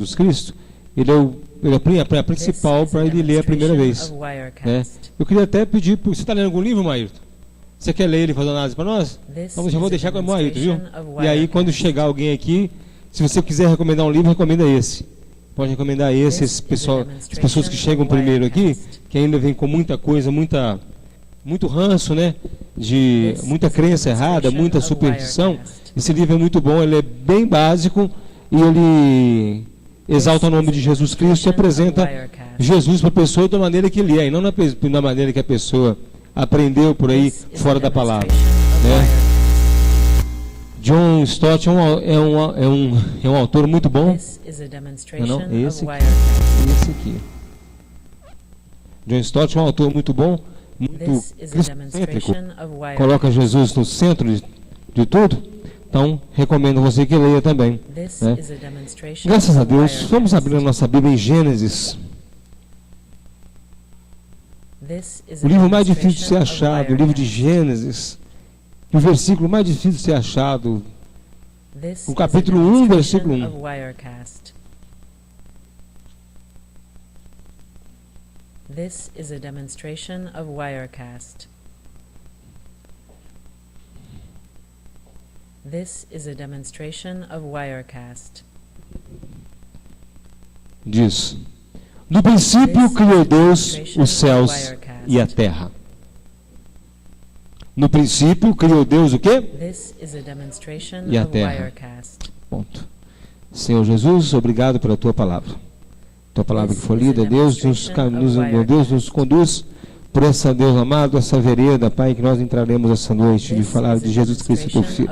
Jesus Cristo, ele é a principal para ele ler a primeira vez. Né? Eu queria até pedir, você está lendo algum livro, Maírton? Você quer ler ele e fazer análise para nós? Então eu já vou deixar com o Maírton, viu? E aí quando chegar alguém aqui, se você quiser recomendar um livro, recomenda esse. Pode recomendar esse, as pessoas que chegam primeiro aqui, que ainda vêm com muita coisa, muito ranço, né? De muita crença errada, muita superstição. Esse livro é muito bom, ele é bem básico e ele exalta o nome de Jesus Cristo e apresenta Jesus para a pessoa da maneira que ele é, e não da maneira que a pessoa aprendeu por aí fora da palavra. Né? John Stott é um autor muito bom. Não, esse aqui. John Stott é um autor muito bom, muito cristocêntrico, coloca Jesus no centro de tudo. Então, recomendo você que leia também. Né? Graças a Deus, vamos abrir a nossa Bíblia em Gênesis. O livro mais difícil de ser achado, o livro de Gênesis. O versículo mais difícil de ser achado. O capítulo 1, versículo 1. This is a demonstration of Wirecast. This is a demonstration of Wirecast. Diz: no princípio criou Deus os céus e a terra. No princípio criou Deus o quê? E a terra. Ponto. Senhor Jesus, obrigado pela tua palavra. Tua palavra que foi lida, Deus nos conduz por essa, Deus amado, essa vereda, Pai, que nós entraremos essa noite de falar de Jesus Cristo, teu Filho.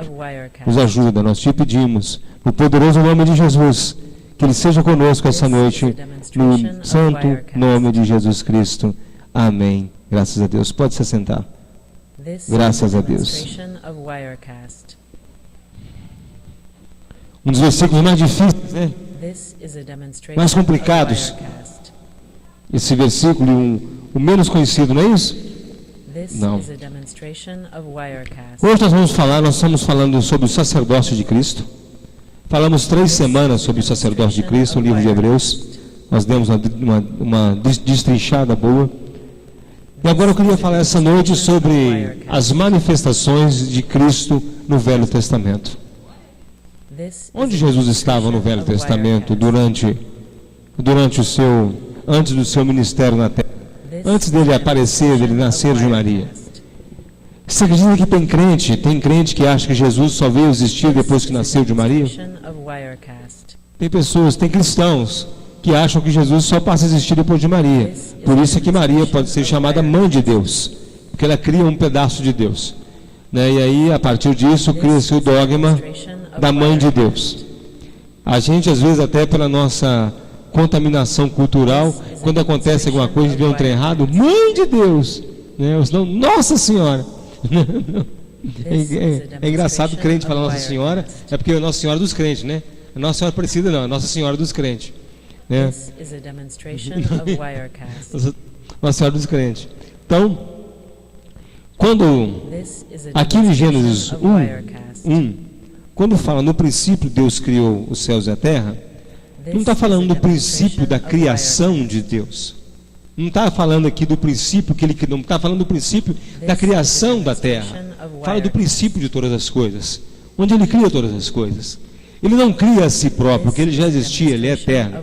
Nos ajuda, nós te pedimos, no poderoso nome de Jesus, que Ele seja conosco essa noite, no santo nome de Jesus Cristo. Amém. Graças a Deus. Pode se sentar. Graças a Deus. Um dos versículos mais difíceis, né? Mais complicados. Esse versículo, o menos conhecido, não é isso? Não. Hoje nós estamos falando sobre o sacerdócio de Cristo. Falamos 3 semanas sobre o sacerdócio de Cristo, no livro de Hebreus. Nós demos uma destrinchada boa. E agora eu queria falar essa noite sobre as manifestações de Cristo no Velho Testamento. Onde Jesus estava no Velho Testamento antes do seu ministério na terra, antes dele aparecer, dele nascer de Maria? Você acredita que tem crente que acha que Jesus só veio existir depois que nasceu de Maria? Tem cristãos que acham que Jesus só passa a existir depois de Maria. Por isso é que Maria pode ser chamada mãe de Deus, porque ela cria um pedaço de Deus. Né? E aí, a partir disso, cria-se o dogma da mãe de Deus. A gente, às vezes, até pela nossa contaminação cultural, quando acontece alguma coisa e vê um trem errado, mãe de Deus, né? Ou senão, Nossa Senhora. É engraçado o crente falar Nossa Senhora, é porque é Nossa Senhora dos crentes, né? A Nossa Senhora Aparecida não, é Nossa Senhora dos crentes. Né? Nossa Senhora dos crentes. Então, quando aqui em Gênesis 1, quando fala no princípio Deus criou os céus e a terra, não está falando do princípio da criação de Deus. Não está falando aqui do princípio que Ele criou, não está falando do princípio da criação da terra. Fala do princípio de todas as coisas, onde Ele cria todas as coisas. Ele não cria a si próprio, porque Ele já existia, Ele é eterno.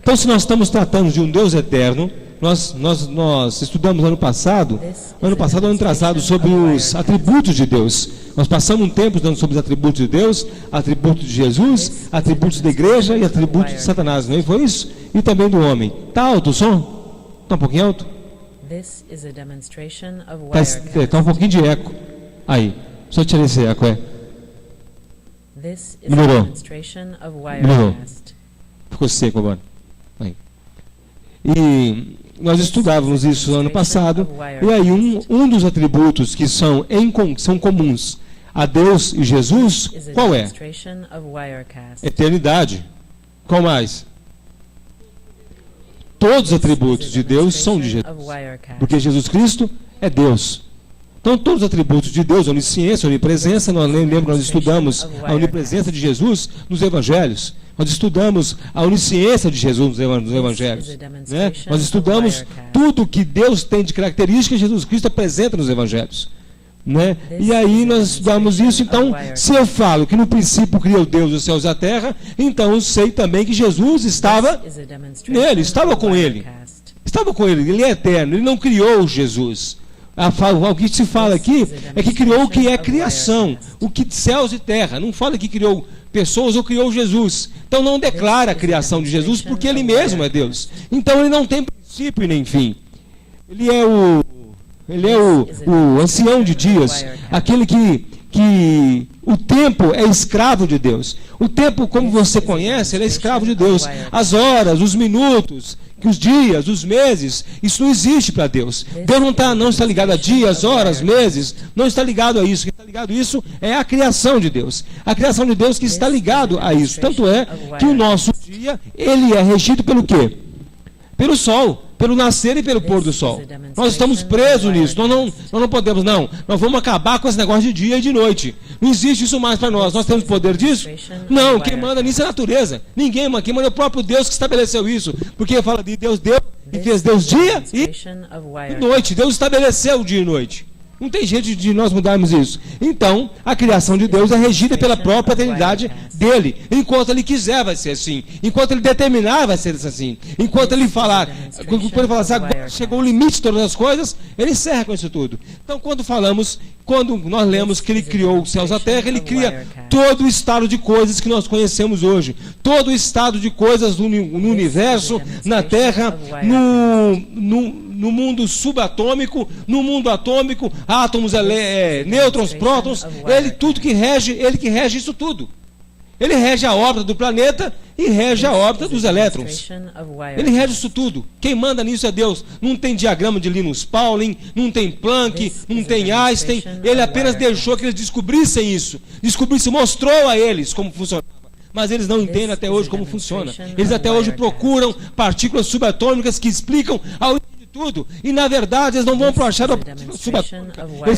Então, se nós estamos tratando de um Deus eterno, nós estudamos ano passado, ano atrasado, sobre os atributos de Deus. Nós passamos um tempo estudando sobre os atributos de Deus, atributos de Jesus, atributos da igreja e atributos de Satanás, não foi isso? E também do homem. Está alto o som? Está um pouquinho alto? Está um pouquinho de eco. Aí, só tirei esse eco, Melhorou. Ficou seco agora. Aí. E nós estudávamos isso no ano passado. E aí um dos atributos que são comuns a Deus e Jesus, qual é? Eternidade. Qual mais? Todos os atributos de Deus são de Jesus. Porque Jesus Cristo é Deus. Então, todos os atributos de Deus, onisciência, onipresença, nós lembro que nós estudamos a onipresença de Jesus nos Evangelhos. Nós estudamos a onisciência de Jesus nos Evangelhos. Né? Nós estudamos tudo que Deus tem de características, Jesus Cristo apresenta nos Evangelhos. Né? E aí nós estudamos isso. Então, se eu falo que no princípio criou Deus os céus e a terra, então eu sei também que Jesus estava nele, estava com ele. Estava com ele, ele é eterno, ele não criou Jesus. O que se fala aqui é que criou o que é criação, o que céus e terra. Não fala que criou pessoas ou criou Jesus. Então não declara a criação de Jesus porque ele mesmo é Deus. Então ele não tem princípio e nem fim. Ele é o ancião de dias, aquele que o tempo é escravo de Deus. O tempo, como você conhece, ele é escravo de Deus. As horas, os minutos, os dias, os meses, isso não existe para Deus. Deus não está ligado a dias, horas, meses, não está ligado a isso. O que está ligado a isso é a criação de Deus. A criação de Deus que está ligado a isso. Tanto é que o nosso dia, ele é regido pelo quê? Pelo sol, pelo nascer e pelo pôr do sol. Nós estamos presos nisso. Nós não podemos, não. Nós vamos acabar com esse negócio de dia e de noite. Não existe isso mais para nós. Nós temos poder disso? Não, quem manda nisso é a natureza. Ninguém manda. Quem manda é o próprio Deus que estabeleceu isso. Porque fala de Deus deu e fez Deus dia e noite. Deus estabeleceu dia e noite. Não tem jeito de nós mudarmos isso. Então, a criação de Deus é regida pela própria eternidade dele. Enquanto ele quiser, vai ser assim. Enquanto ele determinar, vai ser assim. Enquanto ele falar, quando ele falar assim, agora chegou o limite de todas as coisas, ele encerra com isso tudo. Então, quando nós lemos que ele criou os céus e a terra, ele cria todo o estado de coisas que nós conhecemos hoje. Todo o estado de coisas no universo, na terra, no mundo subatômico, no mundo atômico, átomos, nêutrons, prótons, ele que rege isso tudo. Ele rege a órbita do planeta e rege a órbita dos elétrons. Ele rege isso tudo. Quem manda nisso é Deus. Não tem diagrama de Linus Pauling, não tem Planck, não tem Einstein. Ele apenas deixou que eles descobrissem isso. Mostrou a eles como funcionava. Mas eles não entendem até hoje como funciona. Eles até hoje procuram partículas subatômicas que explicam a origem de tudo. E na verdade eles não vão achar a partícula subatômica. Eles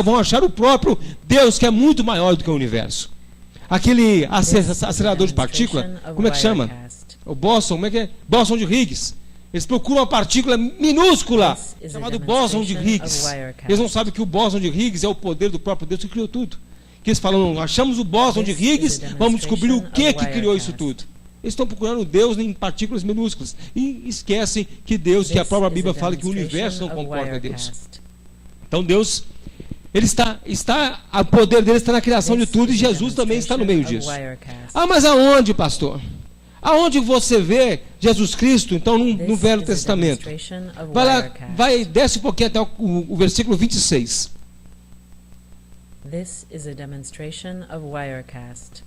vão achar o próprio Deus, que é muito maior do que o universo. Aquele acelerador de partícula, como é que chama? O bóson, como é que é? Bóson de Higgs. Eles procuram uma partícula minúscula, chamada bóson de Higgs. Eles não sabem que o bóson de Higgs é o poder do próprio Deus que criou tudo. Que eles falam, achamos o bóson de Higgs, vamos descobrir o que criou isso tudo. Eles estão procurando Deus em partículas minúsculas e esquecem que Deus, que a própria Bíblia fala que o universo não comporta Deus. Então Deus, o poder dele está na criação de tudo e Jesus também está no meio disso. Ah, mas aonde, pastor? Aonde você vê Jesus Cristo, então, no Velho Testamento? Vai lá, desce um pouquinho até o versículo 26. This is a demonstration of Wirecast.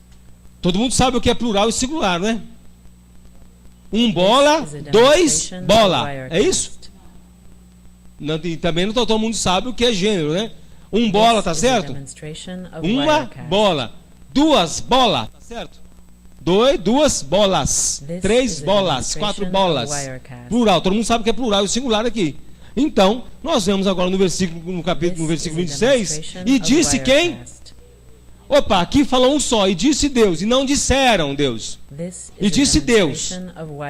Todo mundo sabe o que é plural e singular, não é? Um bola, dois bola. É isso? Não, e também não todo mundo sabe o que é gênero, né? Um bola, tá certo? Uma bola. Duas bolas, tá certo? Duas bolas. Três bolas. Quatro bolas. Plural. Todo mundo sabe o que é plural e singular aqui. Então, nós vemos agora no versículo 26, e disse quem? Opa, aqui falou um só, e disse Deus, e não disseram Deus. E disse Deus.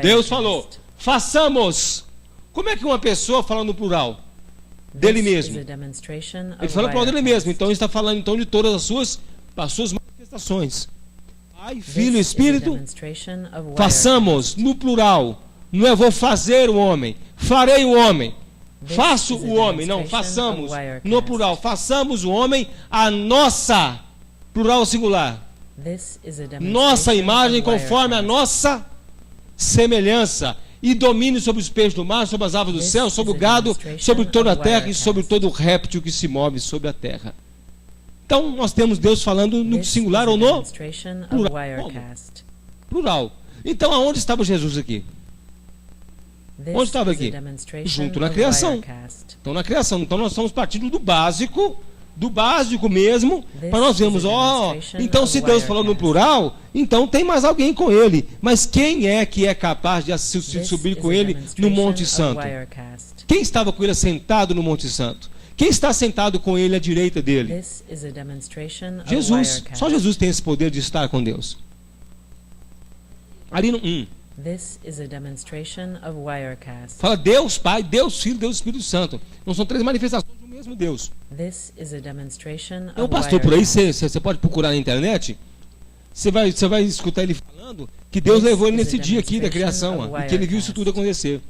Deus falou, façamos. Como é que uma pessoa fala no plural? Dele mesmo. Ele fala no plural dele mesmo, então ele está falando então de todas as suas manifestações. Pai, Filho e Espírito, façamos no plural. Não é vou fazer o homem, farei o homem. Faço o homem, não, façamos, no plural, façamos o homem a nossa, plural singular, nossa imagem conforme a nossa semelhança, e domine sobre os peixes do mar, sobre as aves do céu, sobre o gado, sobre toda a terra e sobre todo o réptil que se move sobre a terra. Então nós temos Deus falando no singular ou no plural. Plural. Então aonde estava Jesus aqui? Onde estava aqui? Junto na criação. Então na criação. Então nós estamos partindo do básico mesmo, para nós vermos, então se Deus falou no plural, então tem mais alguém com ele. Mas quem é que é capaz de subir com ele no Monte Santo? Quem estava com ele sentado no Monte Santo? Quem está sentado com ele à direita dele? This is a demonstration of Jesus. Wirecast. Só Jesus tem esse poder de estar com Deus. Ali no This is a demonstration of Wirecast. fala Deus Pai, Deus Filho, Deus Espírito Santo. Não são três manifestações do mesmo Deus. This is a demonstration É um of pastor por aí, Wirecast. você pode procurar na internet. Você vai escutar ele falando que Deus levou ele nesse dia aqui da criação, ó, e que ele viu isso tudo acontecer.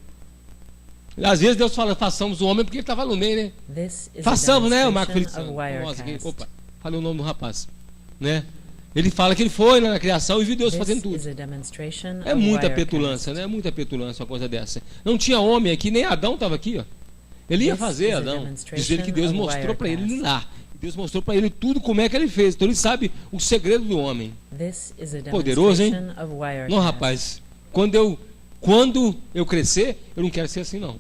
Às vezes Deus fala, façamos o homem porque ele estava no meio, né? This is a Façamos, né, o Marco demonstration Feliciano? of Nossa, Wirecast. opa, falei o nome do rapaz. Né? Ele fala que ele foi lá na criação e viu Deus fazendo This is tudo. a demonstration É of muita Wirecast. petulância, né? Muita petulância uma coisa dessa. Não tinha homem aqui, nem Adão estava aqui, ó. Ele ia This fazer, is a Adão. demonstration Dizer que Deus of mostrou para ele Wirecast. lá. Deus mostrou para ele tudo como é que ele fez. Então ele sabe o segredo do homem. This is a Poderoso, hein? demonstration of Wirecast. Não, rapaz. Quando eu crescer, eu não quero ser assim, não.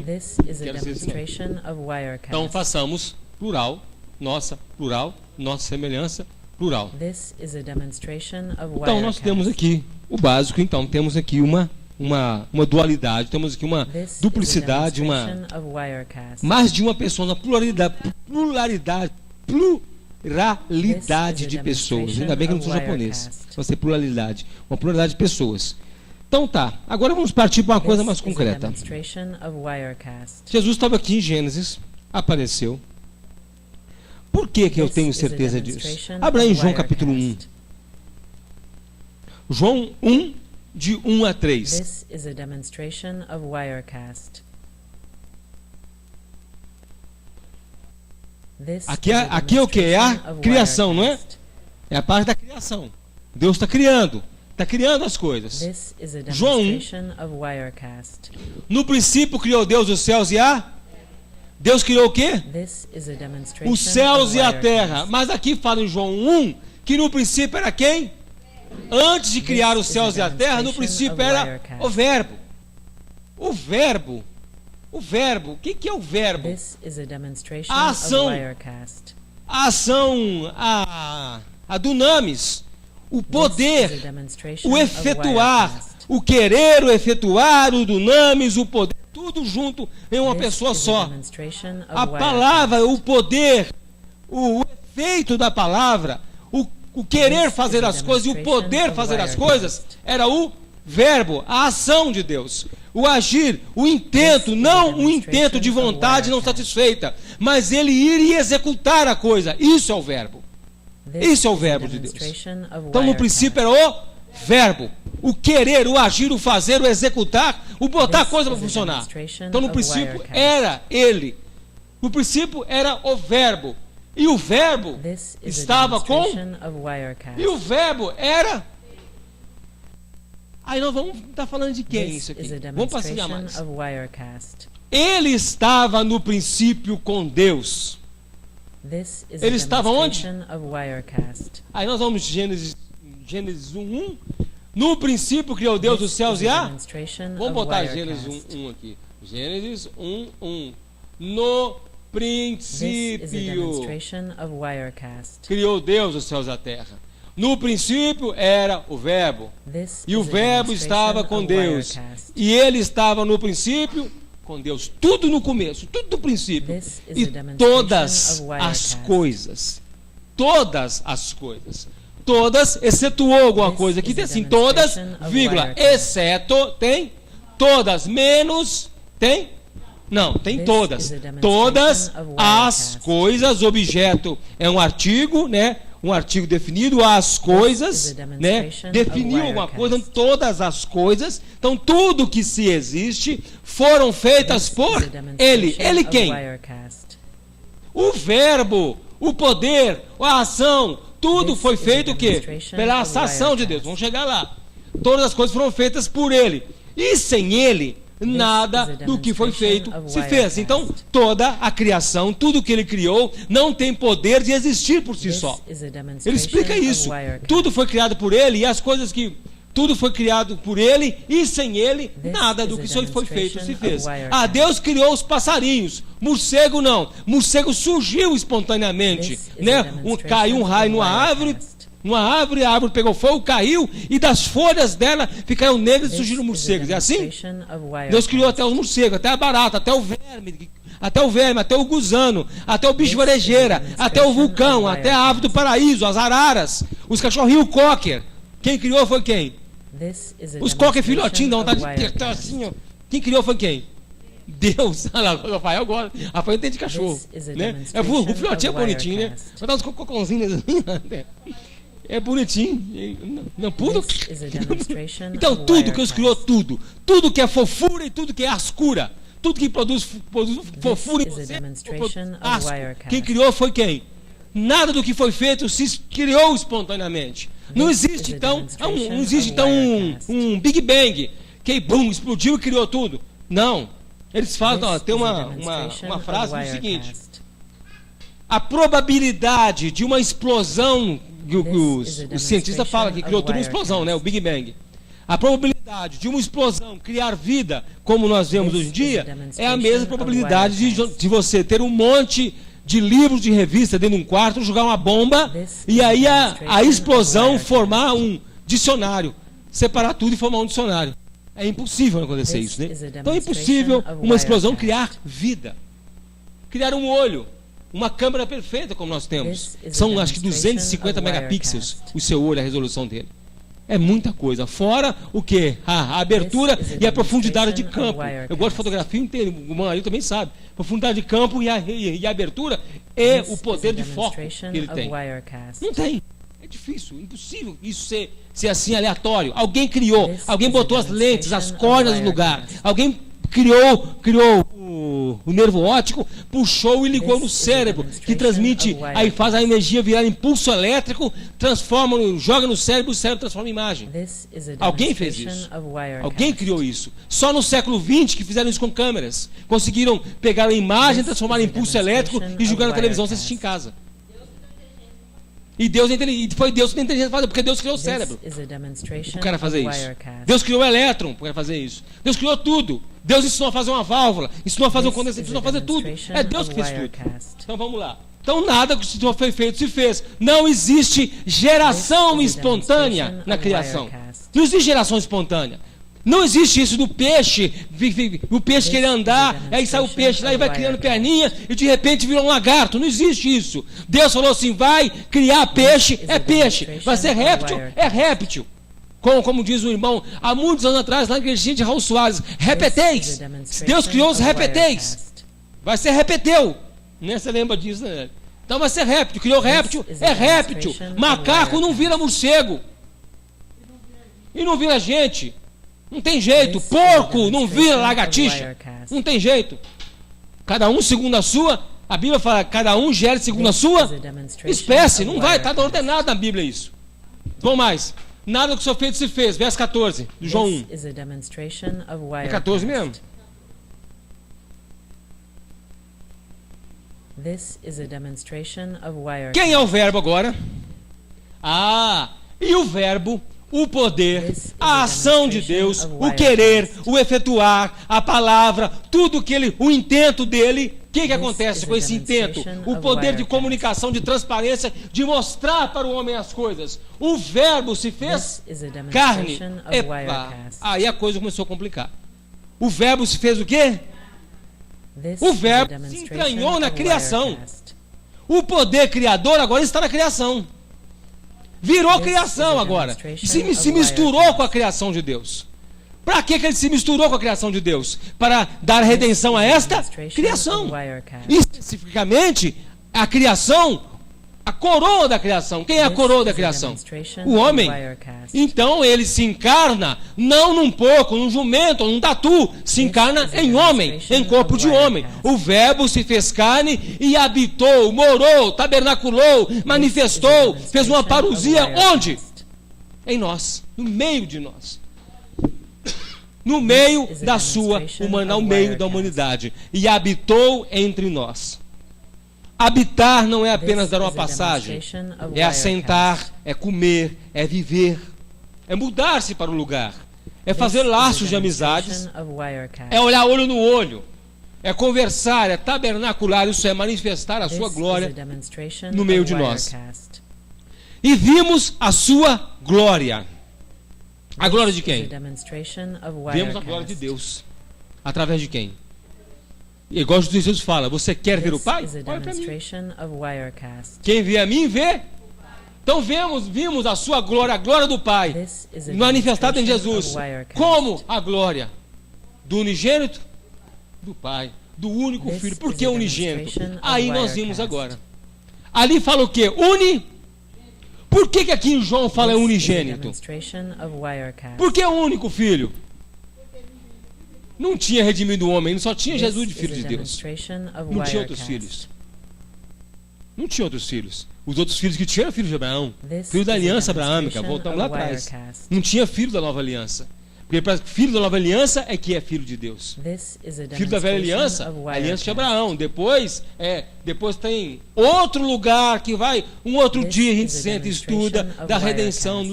This is a Quero ser assim, não. demonstration of Wirecast. Então façamos plural, nossa semelhança, plural. This is a demonstration of Wirecast. Então nós temos aqui o básico, então temos aqui uma dualidade, temos aqui uma This duplicidade, is a uma demonstration of Wirecast. mais de uma pessoa, uma pluralidade This is a de pessoas. Ainda bem que eu não sou demonstration japonês. of Wirecast. Vai ser pluralidade, uma pluralidade de pessoas. Então tá, agora vamos partir para uma coisa mais This is a concreta. demonstration of Wirecast. Jesus estava aqui em Gênesis, apareceu. Por que eu This tenho is a certeza disso? demonstration Abra em of João capítulo 1. Wirecast. João 1, de 1 a 3. This is a demonstration of Wirecast. This Aqui is é- a aqui é o que? É a demonstration of criação, não é? Wirecast. É a parte da criação. Deus está criando as coisas. This is a João 1. demonstration of Wirecast. No princípio criou Deus os céus e a... Deus criou o quê? This is a demonstration Os céus of e a Wirecast. terra. Mas aqui fala em João 1 que no princípio era quem? Antes de criar os céus e a terra, no princípio era o verbo. O verbo. O verbo. O que é o verbo? This is a demonstration A of ação. Wirecast. A ação, a dunamis, o This is a poder, demonstration o of efetuar, Wirecast. o querer, o efetuar, o dunamis, o poder, tudo junto em uma This pessoa is a só. demonstration of A Wirecast. palavra, o poder, o efeito da palavra, o querer fazer as coisas e o poder fazer as coisas era o verbo, a ação de Deus. O agir, o intento, não um intento de vontade não satisfeita, mas ele ir e executar a coisa. Isso é o verbo. This Isso é o is a verbo de Deus. demonstration of Então no Wirecast. princípio era o verbo. O querer, o agir, o fazer, o executar, o botar a This coisa is para a funcionar. demonstration Então no of princípio Wirecast. era ele. No princípio era o verbo. E o verbo This is a estava com... demonstration of Wirecast. E o verbo era... Aí nós vamos estar falando de quem This isso aqui? is a Vamos passear demonstration mais. of Wirecast. Ele estava no princípio com Deus. This is Ele a estava onde? demonstration of Wirecast. Aí nós vamos Gênesis 1:1. No princípio criou Deus os This céus is e a a... demonstration Vamos of botar Wirecast. Gênesis 1 aqui. Gênesis 1:1. No This is a princípio demonstration of Wirecast. criou Deus os céus e a terra. No princípio era o verbo. This E o is a verbo demonstration estava com of Deus. Wirecast. E ele estava no princípio com Deus. Tudo no começo, tudo do princípio. This is E a demonstration todas of as Wirecast. coisas. Todas as coisas. Todas, excetuou alguma This coisa. Aqui is tem a assim, todas, demonstration of vírgula, Wirecast. exceto, tem, todas, menos, tem, não, tem This todas. is a demonstration Todas of as Wirecast. coisas, objeto é um artigo, né? Um artigo definido, as coisas, is a né? demonstration Definiu of alguma Wirecast. coisa, todas as coisas. Então, tudo que se existe foram feitas This por is a ele. demonstration Ele of quem? Wirecast. O verbo, o poder, a ação, tudo This foi is a feito o quê? demonstration Pela of ação de Wirecast. Deus. Vamos chegar lá. Todas as coisas foram feitas por ele. E sem ele, nada is a do que foi feito demonstration of se fez. Wirecast. Então, toda a criação, tudo que ele criou, não tem poder de existir por si This só. is a Ele demonstration explica of isso. Wirecast. Tudo foi criado por ele e as coisas que... Tudo foi criado por ele e sem ele, This nada do is que a foi feito se demonstration fez. of Wirecast. Ah, Deus criou os passarinhos. Morcego não. Morcego surgiu espontaneamente. This is Né? a demonstration Caiu um raio of numa árvore, a árvore pegou fogo, caiu e das folhas dela ficaram negras e This surgiram is a morcegos. É assim? demonstration of Wirecast. Deus criou até os morcegos, até a barata, até o verme, até o verme, até o gusano, até o bicho varejeira, até o vulcão, até a ave do paraíso, as araras, os cachorrinhos cocker. Quem criou foi quem? Os cocker filhotinhos, dá vontade de apertar assim, ó. Quem criou foi quem? Deus. Olha lá, o Rafael gosta. Rafael entende cachorro, né? O filhotinho é bonitinho, né? Vai dar uns cocôzinhos assim, né? É bonitinho. Não pudo. Então tudo que Deus criou, tudo que é fofura e tudo que é ascura, tudo que produz fofura em você, asco. Quem criou foi quem? Nada do que foi feito se criou espontaneamente. Não existe então um Big Bang que boom, explodiu e criou tudo. Não. Eles falam, ó, tem uma frase no seguinte: a probabilidade de uma explosão, o cientista fala que criou tudo uma explosão, né? O Big Bang. A probabilidade de uma explosão criar vida, como nós vemos hoje em dia, é a mesma probabilidade de você ter um monte de livros de revista dentro de um quarto, jogar uma bomba e aí a explosão formar um dicionário, separar tudo e formar um dicionário. É impossível acontecer isso, né? Então é impossível uma explosão criar vida, criar um olho, uma câmera perfeita como nós temos. São acho que 250 megapixels o seu olho, a resolução dele. É muita coisa. Fora o quê? A abertura e a profundidade de campo. Eu gosto de fotografia inteira, o marido também sabe. Profundidade de campo e a abertura é o poder de foco que ele tem. Não tem. É difícil, impossível isso ser assim aleatório. Alguém criou, alguém botou as lentes, as córneas no lugar. Alguém criou o nervo óptico, puxou e ligou no cérebro, que transmite, aí faz a energia virar impulso elétrico, joga no cérebro, o cérebro transforma em imagem. Alguém fez isso. Alguém criou isso. Só no século XX que fizeram isso com câmeras. Conseguiram pegar a imagem, transformar em impulso elétrico e jogar na televisão e assistir em casa. E foi Deus que tem inteligência para fazer, porque Deus criou o cérebro. O cara fazer isso. Deus criou o elétron para fazer isso. Deus criou tudo. Deus ensinou a fazer uma válvula, ensinou a fazer um condensador, ensinou a fazer tudo. É Deus que fez tudo. Então vamos lá. Então nada que foi feito se fez. Não existe geração espontânea na criação. Não existe geração espontânea. Não existe isso do peixe, o peixe querer andar, aí sai o peixe lá e vai criando perninha e de repente virou um lagarto. Não existe isso. Deus falou assim, vai criar peixe, é peixe. Vai ser réptil, é réptil. Como diz o irmão, há muitos anos atrás, lá na igrejinha de Raul Soares, repeteis. Deus criou os repeteis. Vai ser repeteu. Você lembra disso, né? Então vai ser réptil. Criou réptil, é réptil. Macaco não vira morcego. E não vira gente. Não tem jeito. Porco não vira lagartixa. Não tem jeito. Cada um segundo a sua. A Bíblia fala, cada um gere segundo a sua espécie. Não vai, está ordenado na Bíblia isso. Vamos mais. Nada do que foi feito se fez. Verso 14, do João 1. É 14 mesmo? Quem é o verbo agora? E o verbo, o poder, a ação de Deus, o querer, o efetuar, a palavra, tudo que o intento dele. O que acontece com esse intento? O poder de comunicação, de transparência, de mostrar para o homem as coisas. O verbo se fez carne. Epa, aí a coisa começou a complicar. O verbo se fez o quê? O verbo se entranhou na criação. O poder criador agora está na criação. Virou criação agora. Se misturou com a criação de Deus. Para que ele se misturou com a criação de Deus? Para dar redenção a esta criação. Especificamente, a criação, a coroa da criação. Quem é a coroa da criação? O homem. Então ele se encarna, não num porco, num jumento, num tatu. Se encarna em homem, em corpo de homem. O verbo se fez carne e habitou, morou, tabernaculou, manifestou, fez uma parousia. Onde? Em nós, no meio de nós. No meio da sua humanidade, no meio da humanidade. E habitou entre nós. Habitar não é apenas dar uma passagem. É assentar, é comer, é viver. É mudar-se para o lugar. É fazer laços de amizades. É olhar olho no olho. É conversar, é tabernacular. Isso é manifestar a sua glória no meio de nós. E vimos a sua glória. A glória de quem? Vemos a glória de Deus. Através de quem? E igual Jesus fala, você quer ver o Pai? Olha para mim. Quem vê a mim, vê. Então vimos a sua glória, a glória do Pai, manifestada em Jesus. Como a glória do unigênito, do Pai, do único Filho. Por que unigênito? Aí nós vimos agora. Ali fala o quê? Por que aqui em João fala unigênito? Por que o único Filho? Não tinha redimido o homem, só tinha Jesus de Filho de Deus. Não tinha outros filhos. Não tinha outros filhos. Os outros filhos que tinham eram filhos de Abraão. Filho da aliança abraâmica. Voltamos lá atrás. Não tinha filho da nova aliança. Porque para filho da nova aliança é que é filho de Deus. Filho da velha aliança, a aliança de Abraão. Depois tem outro lugar que vai, um outro dia a gente senta e estuda da redenção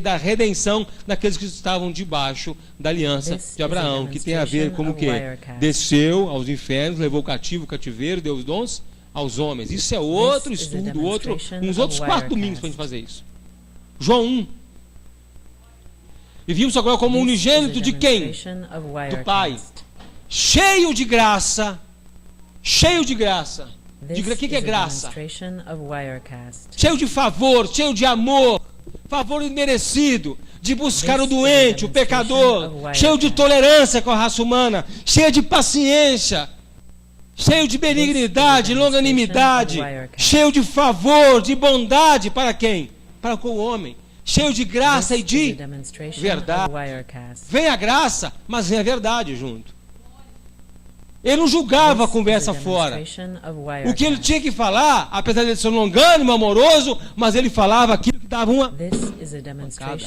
da redenção daqueles que estavam debaixo da aliança de Abraão, que tem a ver com o que? Desceu aos infernos, levou cativo o cativeiro, deu os dons aos homens. Isso é outro estudo, uns outros 4 domingos para a gente fazer isso. João 1. E vimos agora como unigênito de quem? Do Pai. Cheio de graça. Cheio de graça. Diga, o que é graça? Cheio de favor, cheio de amor. Favor imerecido. De buscar o doente, o pecador. Cheio de tolerância com a raça humana. Cheio de paciência. Cheio de benignidade, longanimidade. Cheio de favor, de bondade para quem? Para com o homem. Cheio de graça e de verdade. Vem a graça, mas vem a verdade junto. Ele não julgava a conversa fora. O que ele tinha que falar, apesar de ele ser um longânimo, amoroso, mas ele falava aquilo que dava uma pancada.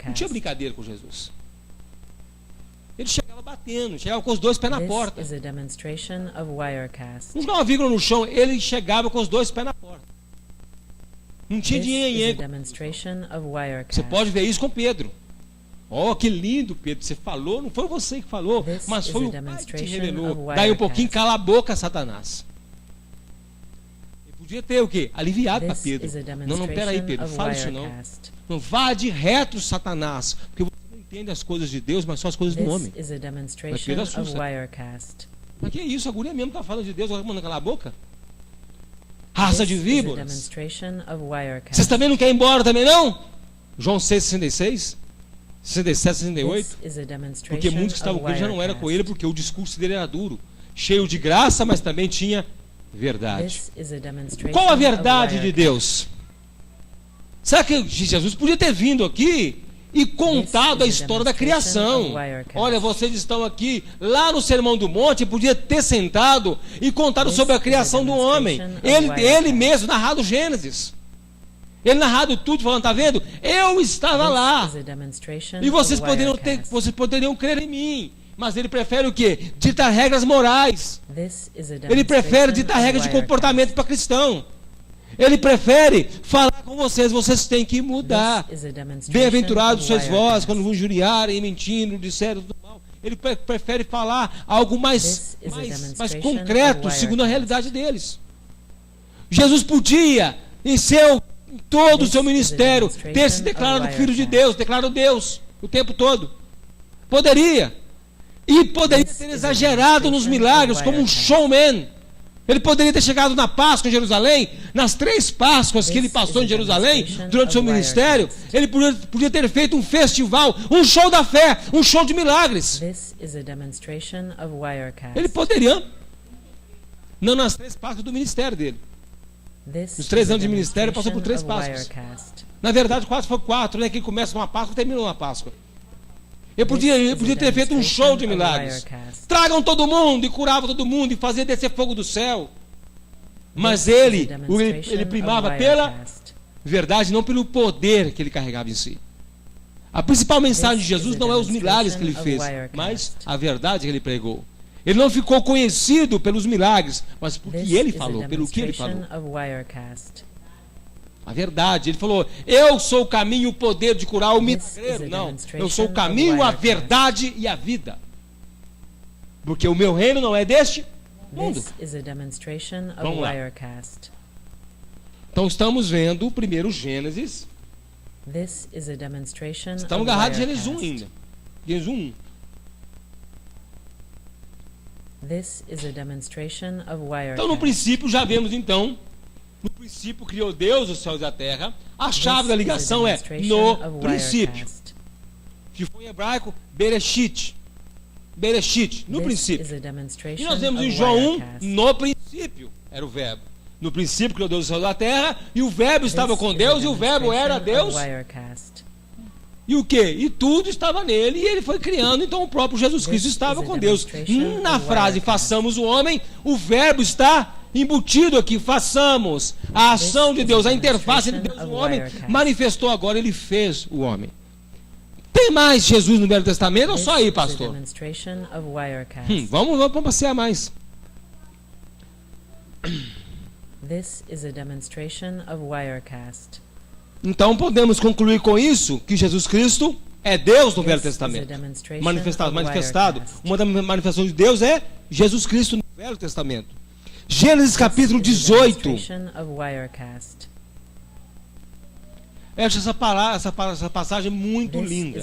Não tinha brincadeira com Jesus. Ele chegava batendo, chegava com os 2 pés na porta. Não dava uma vírgula no chão, ele chegava com os 2 pés na porta. Não tinha dinheiro. Você pode ver isso com Pedro. Oh, que lindo, Pedro. Você falou, não foi você que falou, mas foi o Pai que te revelou. Daí um pouquinho, cala a boca, Satanás. Ele podia ter o quê? Aliviado para Pedro. Não, peraí, Pedro, não fala isso não. Não vá de reto, Satanás, porque você não entende as coisas de Deus, mas só as coisas do homem. Mas Pedro assusta. Mas que é isso? A guria mesmo está falando de Deus, agora manda calar a boca? Raça de víboras. Vocês também não querem ir embora também não? João 6,66, 67, 68. Porque muitos que estavam com ele já não eram com ele, porque o discurso dele era duro, cheio de graça, mas também tinha verdade. Qual a verdade de Deus? Será que Jesus podia ter vindo aqui e contado a história da criação? Olha, vocês estão aqui, lá no Sermão do Monte, podia ter sentado e contado sobre a criação do homem. Ele mesmo narrado Gênesis. Ele narrado tudo, falando, tá vendo? Eu estava lá. E vocês poderiam crer em mim. Mas ele prefere o quê? Ditar regras morais. Ele prefere ditar regras de comportamento para cristão. Ele prefere falar com vocês têm que mudar. Bem-aventurados sois vós quando vos injuriarem, mentindo, disserem tudo mal. Ele prefere falar algo mais concreto, segundo a realidade deles. Jesus podia, em todo o seu ministério, ter se declarado filho de Deus, declarado Deus o tempo todo. Poderia. E poderia ter exagerado nos milagres como um showman. Ele poderia ter chegado na Páscoa em Jerusalém, nas 3 Páscoas que ele passou em Jerusalém, durante o seu ministério, ele podia ter feito um festival, um show da fé, um show de milagres. Ele poderia. Não nas 3 Páscoas do ministério dele. Nos 3 anos de ministério, passou por 3 Páscoas. Na verdade, quase foi 4, né? Que começa uma Páscoa e termina uma Páscoa. Ele podia ter feito um show de milagres. Tragam todo mundo e curava todo mundo e fazia descer fogo do céu. Mas ele primava pela verdade, não pelo poder que ele carregava em si. A principal mensagem de Jesus não é os milagres que ele fez, mas a verdade que ele pregou. Ele não ficou conhecido pelos milagres, mas porque ele falou, pelo que ele falou. A verdade, ele falou, eu sou o caminho e o poder de curar o milagreiro. Não, eu sou o caminho, a verdade e a vida. Porque o meu reino não é deste mundo. Vamos lá. Então estamos vendo o primeiro Gênesis. Estamos agarrados em Gênesis 1 ainda. Gênesis 1. This is a demonstration of Wirecast. Então, no princípio, já vemos, então, no princípio criou Deus os céus e a terra. A chave da ligação é no princípio. Que foi em hebraico, Bereshit. Bereshit, no princípio. E nós vemos em João 1, no princípio era o verbo. No princípio criou Deus os céus e a terra, e o verbo estava com Deus, e o verbo era Deus. E o quê? E tudo estava nele, e ele foi criando, então o próprio Jesus Cristo estava com Deus. Na frase, façamos o homem, o verbo está embutido aqui, façamos. A ação de Deus, a interface entre Deus e o homem, manifestou agora, ele fez o homem. Tem mais Jesus no Velho Testamento ou só aí, pastor? Vamos passear mais. This is a demonstration of Wirecast. Então podemos concluir com isso que Jesus Cristo é Deus no Velho Testamento. Manifestado. Uma das manifestações de Deus é Jesus Cristo no Velho Testamento. Gênesis capítulo 18. Eu acho essa passagem muito linda.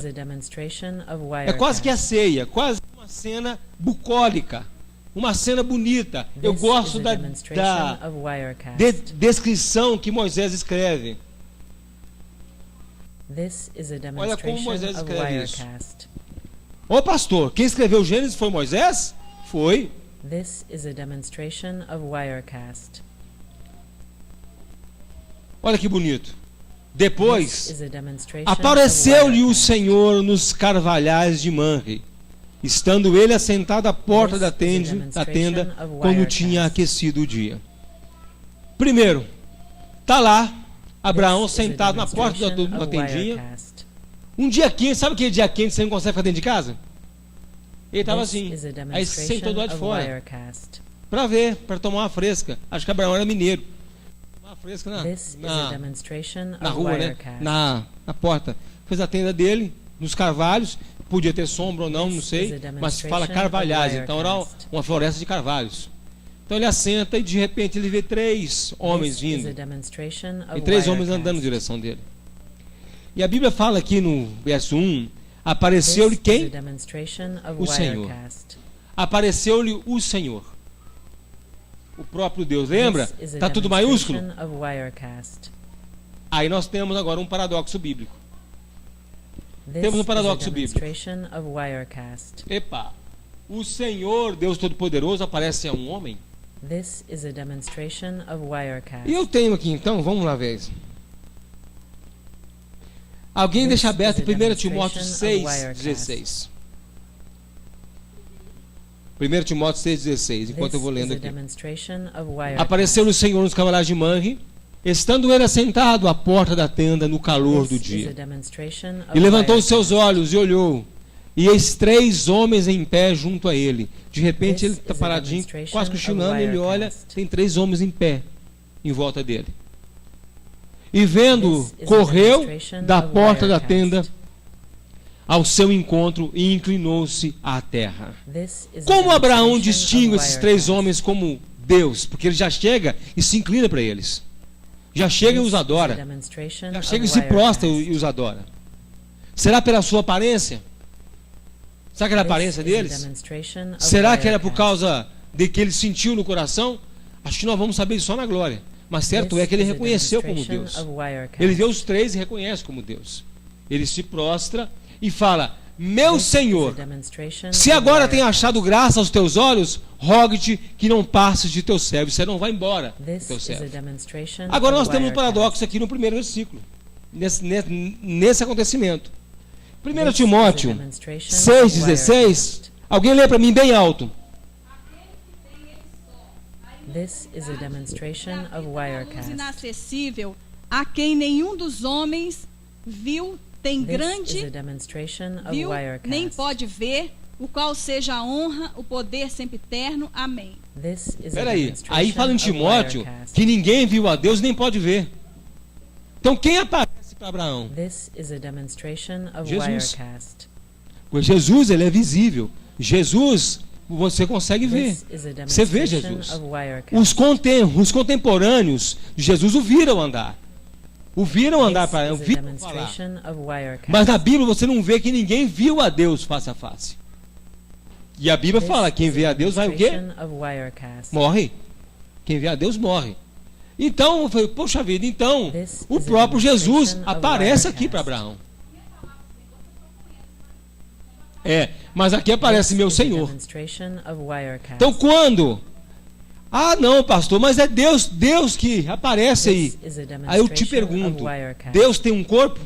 É quase que a ceia, quase uma cena bucólica, uma cena bonita. Eu gosto da descrição que Moisés escreve. Olha como Moisés escreve isso. Ô pastor, quem escreveu Gênesis foi Moisés? Foi. This is a demonstration of Wirecast. Olha que bonito. Depois, apareceu-lhe o Senhor nos carvalhais de Manre, estando ele assentado à porta da tenda quando tinha aquecido o dia. Primeiro, está lá Abraão sentado na porta da tendinha. Um dia quente, sabe aquele dia quente que você não consegue ficar dentro de casa? Ele estava assim, aí sentou do lado de fora para ver, para tomar uma fresca. Acho que Abraão era mineiro. Tomar uma fresca na rua, né? Na porta. Fez a tenda dele, nos carvalhos. Podia ter sombra ou não, não sei, mas fala carvalhais, então era uma floresta de carvalhos. Então ele assenta e de repente ele vê 3 homens vindo. E 3 homens andando na direção dele. E a Bíblia fala aqui no verso 1, apareceu-lhe quem? O Senhor. Apareceu-lhe o Senhor. O próprio Deus, lembra? Está tudo maiúsculo? Aí nós temos agora um paradoxo bíblico. Temos um paradoxo bíblico. Epa, o Senhor, Deus Todo-Poderoso, aparece a um homem? E eu tenho aqui então, vamos lá ver. Alguém deixa aberto em 1 Timóteo 6,16. 1 Timóteo 6,16, enquanto eu vou lendo aqui. Apareceu o Senhor nos carvalhais de Manre, estando ele assentado à porta da tenda no calor do dia. E levantou os seus olhos e olhou, e eis 3 homens em pé junto a ele. De repente ele está paradinho, quase cochilando, ele olha, tem 3 homens em pé em volta dele. E vendo, correu da porta da tenda ao seu encontro e inclinou-se à terra. Como Abraão distingue esses 3 homens como Deus? Porque ele já chega e se inclina para eles. Já chega e os adora. Já chega e se prostra e os adora. Será pela sua aparência? Será que era a aparência deles? Será que era por causa de que ele sentiu no coração? Acho que nós vamos saber isso só na glória. Mas certo é que ele reconheceu como Deus. Ele vê os 3 e reconhece como Deus. Ele se prostra e fala: meu Senhor, se agora tem achado graça aos teus olhos, rogue-te que não passes de teu servo. Você não vai embora do teu servo. Agora nós temos um paradoxo aqui no primeiro versículo, nesse acontecimento. 1 Timóteo 6,16. Alguém lê para mim bem alto. This is a demonstration of Wirecast. Inacessível, a quem nenhum dos homens viu, tem grande, viu, nem pode ver, o qual seja a honra, o poder sempre eterno. Amém. Espera aí fala em Timóteo que ninguém viu a Deus nem pode ver. Então quem aparece para Abraão? Jesus. Pois Jesus, ele é visível. Jesus, você consegue ver. Você vê Jesus. Os contemporâneos de Jesus o viram andar. O viram andar para ele, o viram falar. Mas na Bíblia você não vê que ninguém viu a Deus face a face. E a Bíblia fala, quem vê a Deus vai o quê? Morre. Quem vê a Deus morre. Então, eu falei, poxa vida, então, o próprio Jesus aparece aqui para Abraão. Mas aqui aparece meu Senhor. Então, quando? Ah, não, pastor, mas é Deus que aparece aí. Aí eu te pergunto, Deus tem um corpo?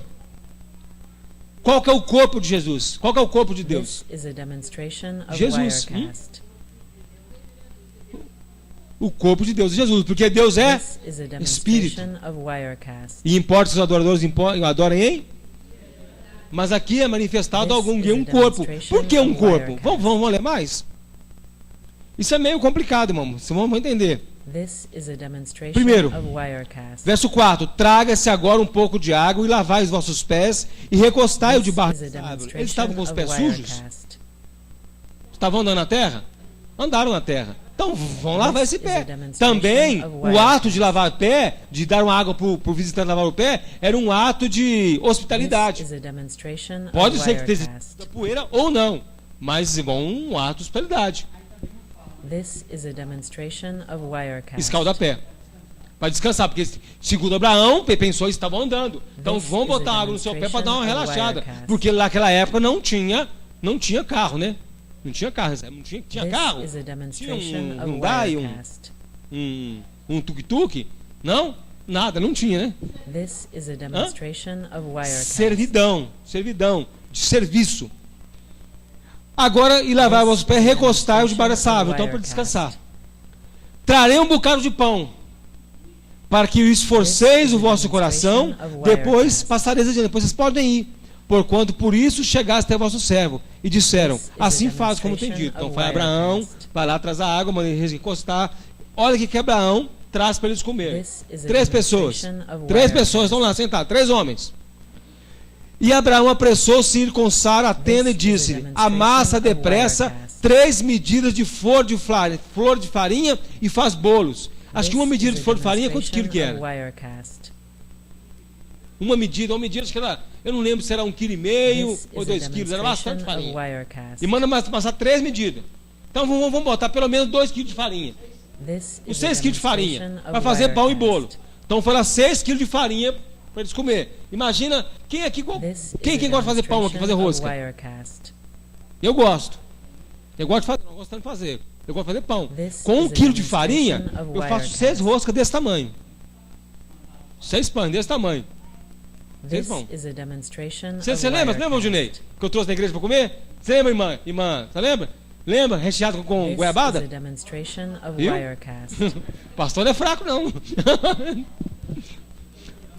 Qual que é o corpo de Jesus? Qual que é o corpo de Deus? Jesus. O corpo de Deus é Jesus, porque Deus é Espírito. E importa se os adoradores adorem em? Mas aqui é manifestado um corpo. Por que um corpo? Vamos ler mais? Isso é meio complicado, irmão. Vamos entender. Primeiro, verso 4. Traga-se agora um pouco de água e lavai os vossos pés e recostai-o debaixo da árvore. Eles estavam com os pés sujos? Estavam andando na terra? Andaram na terra. Então vão lavar esse pé. Também o ato de lavar o pé, de dar uma água para o visitante lavar o pé, era um ato de hospitalidade. Pode ser que esteja poeira ou não, mas um ato de hospitalidade. Escalda pé. Para descansar, porque segundo Abraão, pensou que estavam andando. Então vão botar água no seu pé para dar uma relaxada. Porque naquela época não tinha carro, né? Não tinha carro, tinha carro? Tinha um Hyundai, um tuk-tuk? Não? Nada, não tinha, né? Servidão, de serviço. Agora, e lavar os pés, recostai-os debaixo dessa árvore, então para descansar. Trarei um bocado de pão, para que esforceis o vosso coração, depois passareis adiante, depois vocês podem ir. Porquanto por isso chegaste até vosso servo. E disseram, assim faz como tem dito. Então vai Abraão, vai lá, traz a água, manda eles encostar. Olha o que Abraão traz para eles comerem. 3 pessoas. 3 pessoas estão lá sentadas, 3 homens. E Abraão apressou-se em ir com Sara à tenda e disse: amassa depressa 3 medidas de flor de farinha e faz bolos. Acho que uma medida de flor de farinha, quantos quilos que era? Uma medida, acho que era, eu não lembro se era 1,5 kg ou 2 quilos, era bastante farinha. E manda passar 3 medidas. Então vamos botar pelo menos 2 quilos de farinha. Os 6 quilos de farinha para fazer pão e bolo. Então foi lá 6 quilos de farinha para eles comer. Imagina, quem gosta de fazer pão aqui, fazer rosca? Eu gosto. Eu gosto de fazer, não gosto de fazer. Eu gosto de fazer pão. Com 1 quilo de farinha, eu faço 6 roscas desse tamanho. 6 pães desse tamanho. Você lembra, Junei? Que eu trouxe na igreja para comer? Você lembra, irmã? Você lembra? Lembra? Recheado com goiabada? Viu? Pastor não é fraco, não.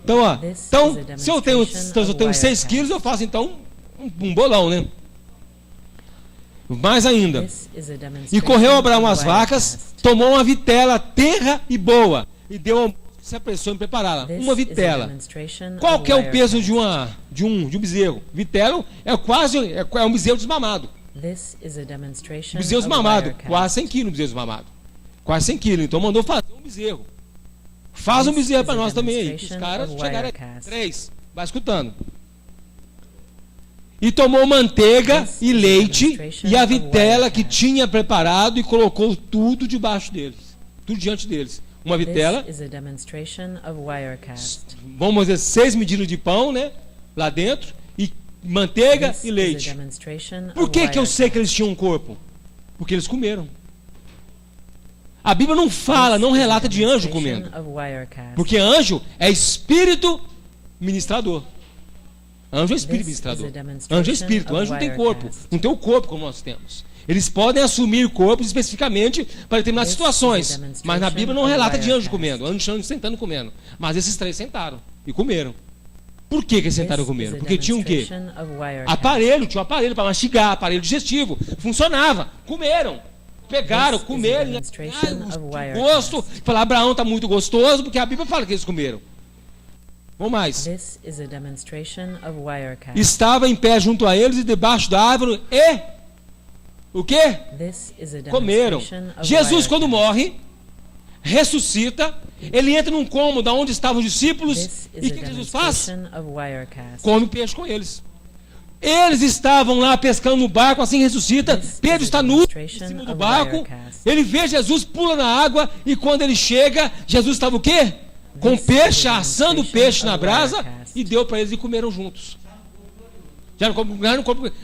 Então, se eu tenho 6 quilos, eu faço então um bolão, né? Mais ainda. E correu Abraão as vacas, tomou uma vitela tenra e boa, e deu ao se apressou em prepará-la. Uma vitela. Qual que é o peso de um bezerro? Vitelo é um bezerro desmamado. Bezerro desmamado, quase 100 quilos bezerro desmamado. Quase 100 quilos. Então mandou fazer um bezerro. Faz um bezerro para nós também aí. Os caras chegaram aqui. 3. Vai escutando. E tomou manteiga e leite e a vitela que tinha preparado e colocou tudo debaixo deles. Tudo diante deles. Uma vitela, vamos dizer 6 medidas de pão, né, lá dentro, e manteiga e leite. Por que eu sei que eles tinham um corpo? Porque eles comeram. A Bíblia não fala, não relata de anjo comendo. Porque anjo é espírito ministrador. Anjo é espírito ministrador. Anjo é espírito, anjo não tem corpo. Não tem o corpo como nós temos. Eles podem assumir corpos especificamente para determinadas situações. Mas na Bíblia não relata de anjo comendo, anjo sentando comendo. Mas esses 3 sentaram e comeram. Por que eles sentaram e comeram? Porque tinham o quê? Aparelho, tinha um aparelho para mastigar, aparelho digestivo. Funcionava. Comeram. Pegaram, comeram. Gosto. Falaram, Abraão está muito gostoso, porque a Bíblia fala que eles comeram. Vamos mais. Estava em pé junto a eles e debaixo da árvore e... O quê? Comeram. Jesus, quando morre, ressuscita, ele entra num cômodo onde estavam os discípulos, e o que Jesus faz? Come peixe com eles. Eles estavam lá pescando no barco, assim ressuscita. Pedro está nu em cima do barco. Ele vê Jesus, pula na água. E quando ele chega, Jesus estava o quê? Com peixe, assando peixe na brasa. E deu para eles e comeram juntos.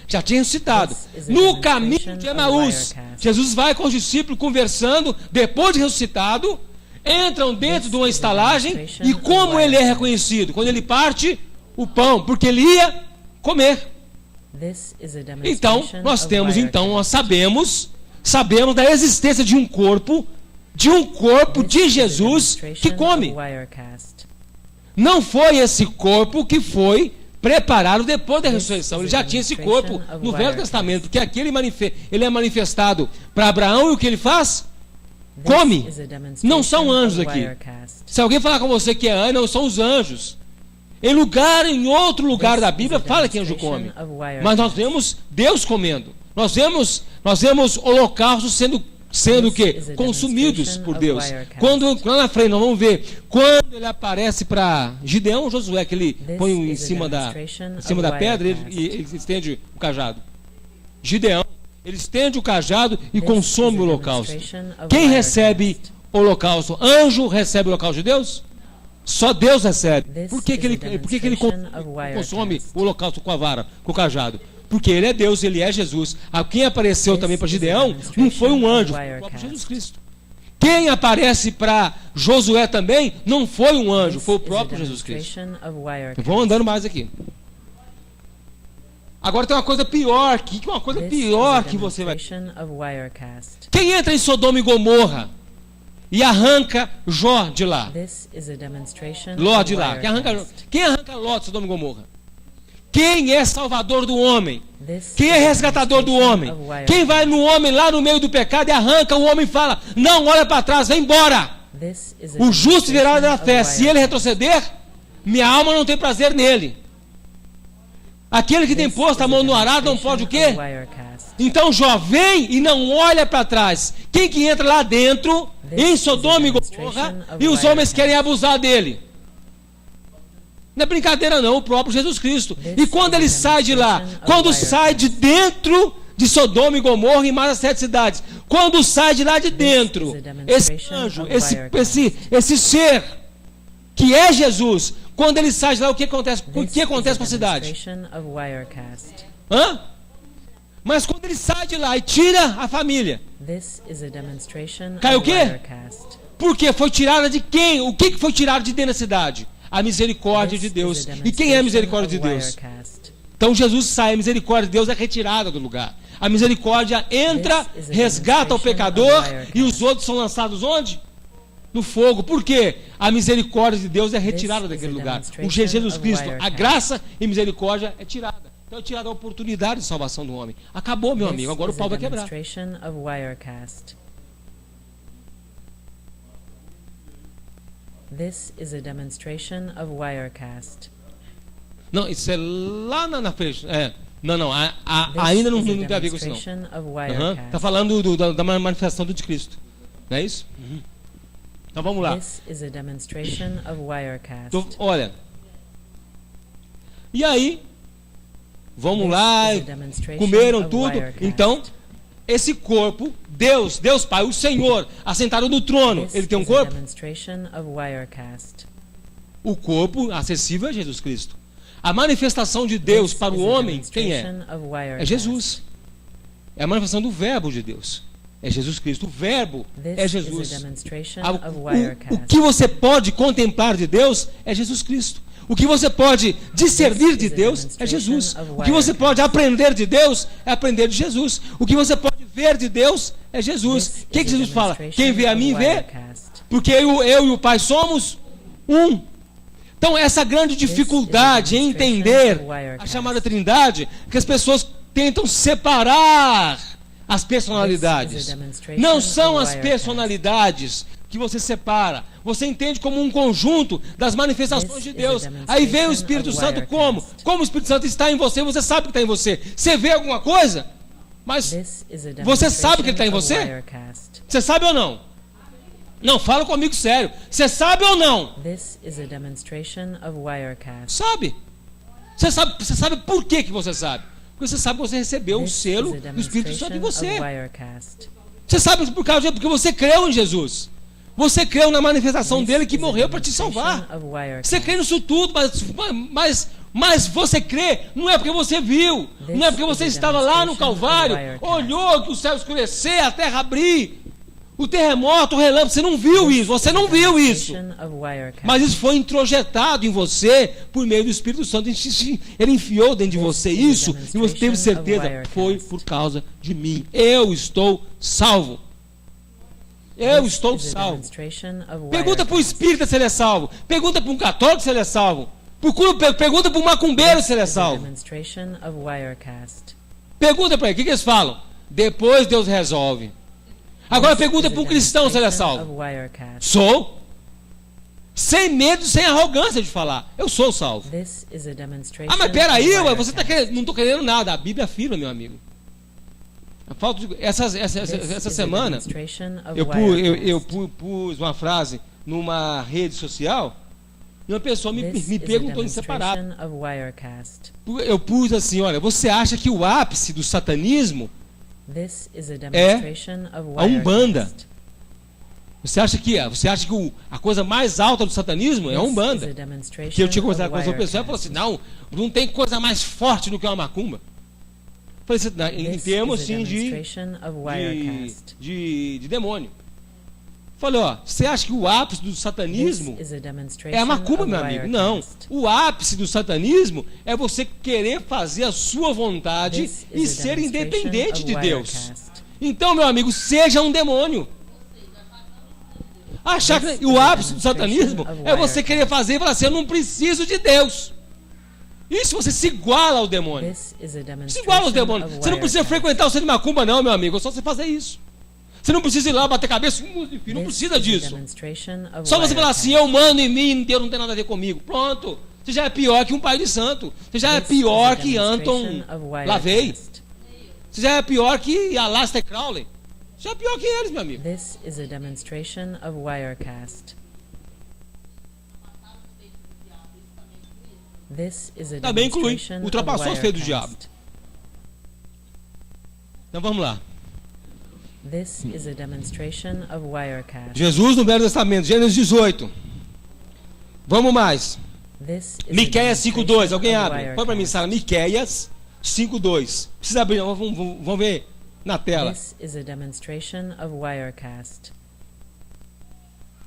Já tinha ressuscitado. No caminho de Emaús, Jesus vai com os discípulos conversando. Depois de ressuscitado, entram dentro de uma estalagem. E como ele é reconhecido? Quando ele parte o pão, porque ele ia comer. Então, nós sabemos da existência de um corpo de Jesus que come. Não foi esse corpo que foi preparado depois da ressurreição. Ele já tinha esse corpo no Velho Testamento, porque aqui ele é manifestado para Abraão e o que ele faz? Come. Não são anjos aqui. Se alguém falar com você que é anjo, não são os anjos. Em outro lugar da Bíblia fala que anjo come. Mas nós vemos Deus comendo. Nós vemos holocaustos sendo o quê? Consumidos por Deus. Quando lá na frente nós vamos ver quando ele aparece para Gideão, Josué, que ele põe em cima da pedra e ele estende o cajado. Gideão, ele estende o cajado e consome o holocausto. Quem recebe o holocausto? Anjo recebe o holocausto de Deus? Só Deus recebe. Por que ele consome o holocausto com a vara, com o cajado? Porque ele é Deus, ele é Jesus. Quem apareceu também para Gideão não foi um anjo, foi o próprio Jesus Cristo. Quem aparece para Josué também não foi um anjo, foi o próprio Jesus Cristo. Vamos andando mais aqui. Agora tem uma coisa pior que você vai. Quem entra em Sodoma e Gomorra e arranca Jó de lá? Ló de lá. Quem arranca Ló de Sodoma e Gomorra? Quem é salvador do homem? Quem é resgatador do homem? Quem vai no homem lá no meio do pecado e arranca o homem e fala: não, olha para trás, vem embora. O justo virá da fé. Se ele retroceder, minha alma não tem prazer nele. Aquele que tem posto a mão no arado não pode o quê? Então Jó vem e não olha para trás. Quem que entra lá dentro, em Sodoma e Gomorra, e os homens querem abusar dele? Não é brincadeira não, o próprio Jesus Cristo. E quando ele sai de lá, quando sai de dentro de Sodoma e Gomorra e mais as 7 cidades, quando sai de lá de dentro, esse anjo, esse ser que é Jesus, quando ele sai de lá, o que acontece com a cidade? Mas quando ele sai de lá e tira a família, cai o quê? Porque foi tirada de quem? O que foi tirado de dentro da cidade? A misericórdia de Deus. E quem é a misericórdia de Deus? Então Jesus sai, a misericórdia de Deus é retirada do lugar. A misericórdia entra, resgata o pecador e os outros são lançados onde? No fogo. Por quê? A misericórdia de Deus é retirada daquele lugar. O Jesus Cristo, a graça e misericórdia é tirada. Então é tirada a oportunidade de salvação do homem. Acabou, meu amigo. Agora o pau vai quebrar. This is a demonstration of Wirecast. Não, isso é lá na frente. Ainda não tem a ver com isso não. Está falando da manifestação do de Cristo. Não é isso? Então vamos lá. This is a demonstration of Wirecast. Então, olha. E aí, vamos lá, comeram tudo. Então, esse corpo, Deus Pai, o Senhor, assentado no trono, ele tem um corpo? O corpo acessível é Jesus Cristo. A manifestação de Deus para o homem, quem é? É Jesus. É a manifestação do verbo de Deus. É Jesus Cristo. O verbo é Jesus. O que você pode contemplar de Deus é Jesus Cristo. O que você pode discernir de Deus é Jesus. O que você pode aprender de Deus é aprender de Jesus. O que você pode ver de Deus é Jesus. O que Jesus fala? Quem vê a mim, vê. Porque eu e o Pai somos um. Então, essa grande dificuldade em entender a chamada Trindade, que as pessoas tentam separar as personalidades. Não são as personalidades que você separa. Você entende como um conjunto das manifestações de Deus. Aí vem o Espírito Santo como? Como o Espírito Santo está em você, você sabe que está em você. Você vê alguma coisa, mas você sabe que ele está em você? Você sabe ou não? Não, fala comigo sério. Você sabe ou não? Sabe. Você sabe por que você sabe? Porque você sabe que você recebeu o selo do Espírito Santo em você. Você sabe por causa porque você creu em Jesus. Você creu na manifestação dele que morreu para te salvar. Você crê nisso tudo, mas você crê não é porque você viu, não é porque você estava lá no Calvário, olhou que o céu escurecer, a terra abrir, o terremoto, o relâmpago, você não viu isso, você não viu isso. Mas isso foi introjetado em você por meio do Espírito Santo. Ele enfiou dentro de você isso e você teve certeza, foi por causa de mim. Eu estou salvo. Eu estou salvo. Pergunta para o espírita se ele é salvo. Pergunta para um católico se ele é salvo. Pergunta para um macumbeiro se ele é salvo. Pergunta para ele, o que eles falam? Depois Deus resolve. Agora pergunta para um cristão se ele é salvo. Sou. Sem medo, sem arrogância de falar. Eu sou salvo. Mas peraí, você está querendo. Não estou querendo nada. A Bíblia afirma, meu amigo. Essa semana eu pus uma frase numa rede social e uma pessoa me perguntou em separado. Eu pus assim, olha, você acha que o ápice do satanismo é a Umbanda? Você acha que a coisa mais alta do satanismo é a Umbanda? Que eu tinha conversado com essa pessoa e falou assim, não tem coisa mais forte do que uma macumba. Em termos assim de demônio. Falei, você acha que o ápice do satanismo é a macumba, meu amigo? Não. O ápice do satanismo é você querer fazer a sua vontade e ser independente de Deus. Então, meu amigo, seja um demônio. Achar que o ápice do satanismo é você querer fazer e falar assim, eu não preciso de Deus. Isso você se iguala ao demônio. Se iguala aos demônios. Você não precisa frequentar o centro de macumba, não, meu amigo. É só você fazer isso. Você não precisa ir lá bater cabeça. Não precisa disso. Só você falar assim, eu mando em mim, Deus não tem nada a ver comigo. Pronto. Você já é pior que um pai de santo. Você já é pior que Anton LaVey. Você já é pior que Aleister Crowley. Você já é pior que eles, meu amigo. This is a demonstration of Wirecast. Também inclui, ultrapassou os feios do diabo. Então vamos lá. Jesus no Velho Testamento, Gênesis 18. Vamos mais. Miqueias 5:2, alguém abre? Põe para mim, Sara, Miqueias 5:2. Precisa abrir, vamos ver na tela.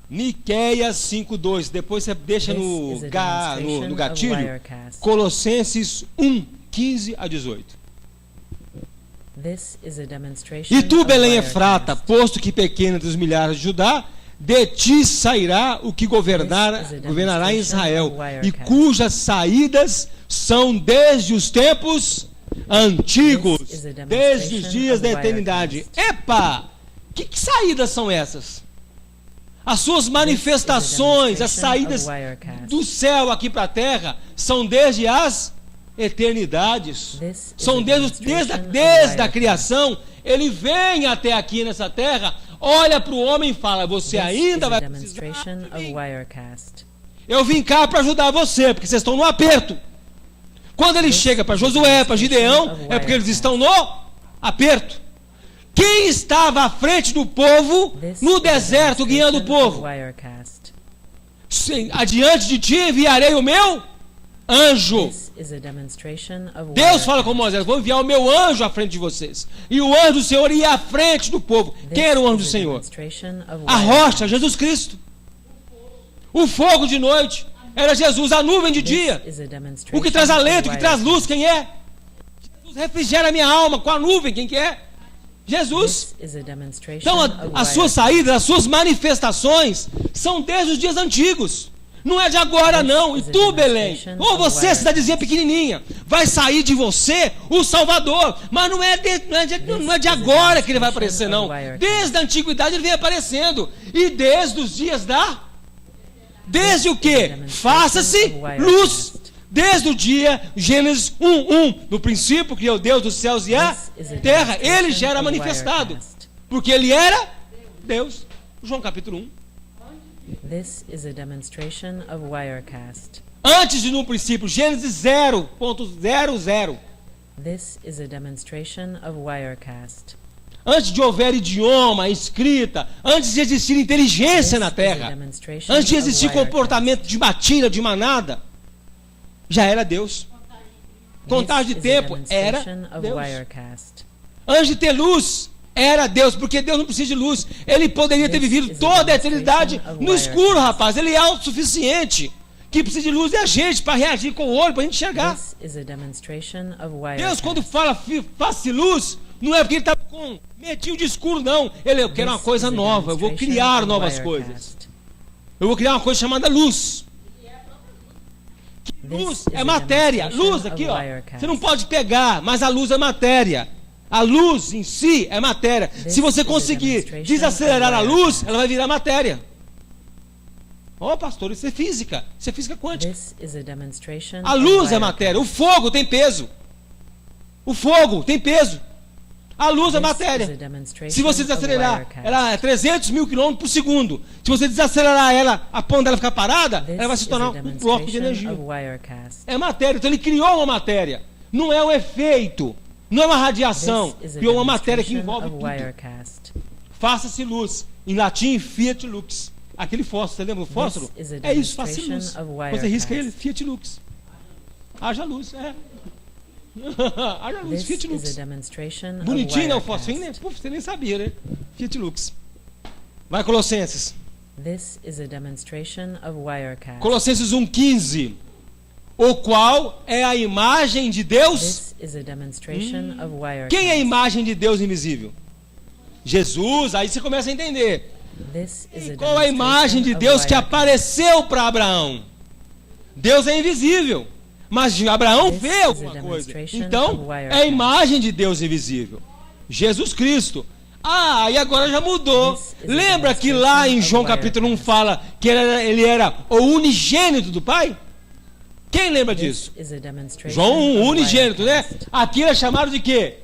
Miqueias 5:2. Depois você deixa no gatilho. Colossenses 1:15-18. E tu, Belém Efrata, posto que pequena dos milhares de Judá, de ti sairá o que governará em Israel, e cujas saídas são desde os tempos antigos, desde os dias da eternidade. Epa! Que saídas são essas? As suas manifestações, as saídas do céu aqui para a terra, são desde as eternidades. São desde a criação. Ele vem até aqui nessa terra, olha para o homem e fala, você ainda vai precisar de mim. Eu vim cá para ajudar você, porque vocês estão no aperto. Quando ele chega para Josué, para Gideão, é porque eles estão no aperto. Quem estava à frente do povo no deserto guiando o povo? Adiante de ti enviarei o meu anjo. Deus fala com Moisés, vou enviar o meu anjo à frente de vocês. E o anjo do Senhor ia à frente do povo. Quem era o anjo do Senhor? A rocha, Jesus Cristo. O fogo de noite era Jesus, a nuvem de dia. O que traz alento, o que traz luz, quem é? Jesus refrigera a minha alma com a nuvem, quem que é? Jesus. Então as suas saídas, as suas manifestações são desde os dias antigos. Não é de agora não. E tu, Belém, ou você, cidadezinha pequenininha, vai sair de você o Salvador. Mas não é de agora que ele vai aparecer não. Desde a antiguidade ele vem aparecendo. E desde os dias desde o que? Faça-se luz. Desde o dia, Gênesis 1:1, no princípio criou Deus dos céus e a terra, ele já era manifestado, porque ele era Deus. João capítulo 1. Antes de no princípio, Gênesis 0.00. This is a demonstration of Wirecast. Antes de houver idioma, escrita, antes de existir inteligência na Terra, antes de existir comportamento de matilha, de manada, já era Deus. Contagem de tempo era Deus. Antes de ter luz, era Deus, porque Deus não precisa de luz. Ele poderia ter vivido toda a eternidade no escuro, rapaz. Ele é autossuficiente. Que precisa de luz é a gente, para reagir com o olho, para a gente enxergar. Deus, quando fala faça luz, não é porque ele está com medinho de escuro, não. Eu quero uma coisa nova, eu vou criar novas coisas. Eu vou criar uma coisa chamada luz. Luz é matéria. Luz aqui, ó. Você não pode pegar, mas a luz é matéria. A luz em si é matéria. Se você conseguir desacelerar a luz, ela vai virar matéria. Ó, pastor, isso é física. Isso é física quântica. A luz é matéria. O fogo tem peso. O fogo tem peso. A luz é matéria. Se você desacelerar, ela é 300 mil quilômetros por segundo. Se você desacelerar ela, a ponta dela ficar parada, ela vai se tornar um bloco de energia. É matéria. Então ele criou uma matéria. Não é um efeito. Não é uma radiação. Criou uma matéria que envolve tudo. Faça-se luz. Em latim, fiat lux. Aquele fósforo, você lembra do fósforo? É isso, faça luz. Você risca ele, fiat lux. Haja luz, haja luz, fiat lux. Bonitinho, né, o fósforo, né? Puf, você nem sabia, né? Fiat lux. Vai, Colossenses. Colossenses 1,15. O qual é a imagem de Deus. Quem é a imagem de Deus invisível? Jesus, aí você começa a entender. E qual a imagem de Deus que apareceu para Abraão? Deus é invisível, mas Abraão vê alguma coisa. Então, é a imagem de Deus invisível. Jesus Cristo. Ah, e agora já mudou. Lembra que lá em João capítulo 1 fala que ele era o unigênito do Pai? Quem lembra disso? João 1, unigênito, né? Aqui é chamado de quê?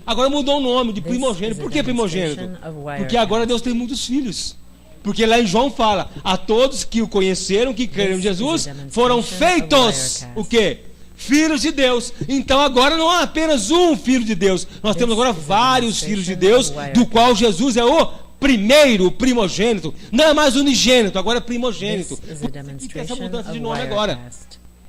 Agora mudou o nome de primogênito. Por que primogênito? Porque agora Deus tem muitos filhos. Porque lá em João fala, a todos que o conheceram, que creram em Jesus, foram feitos, o quê? Filhos de Deus. Então agora não há apenas um filho de Deus. Nós temos agora vários filhos de Deus, do qual Jesus é o primeiro, o primogênito. Não é mais unigênito, agora é primogênito. Por que tem essa mudança de nome agora?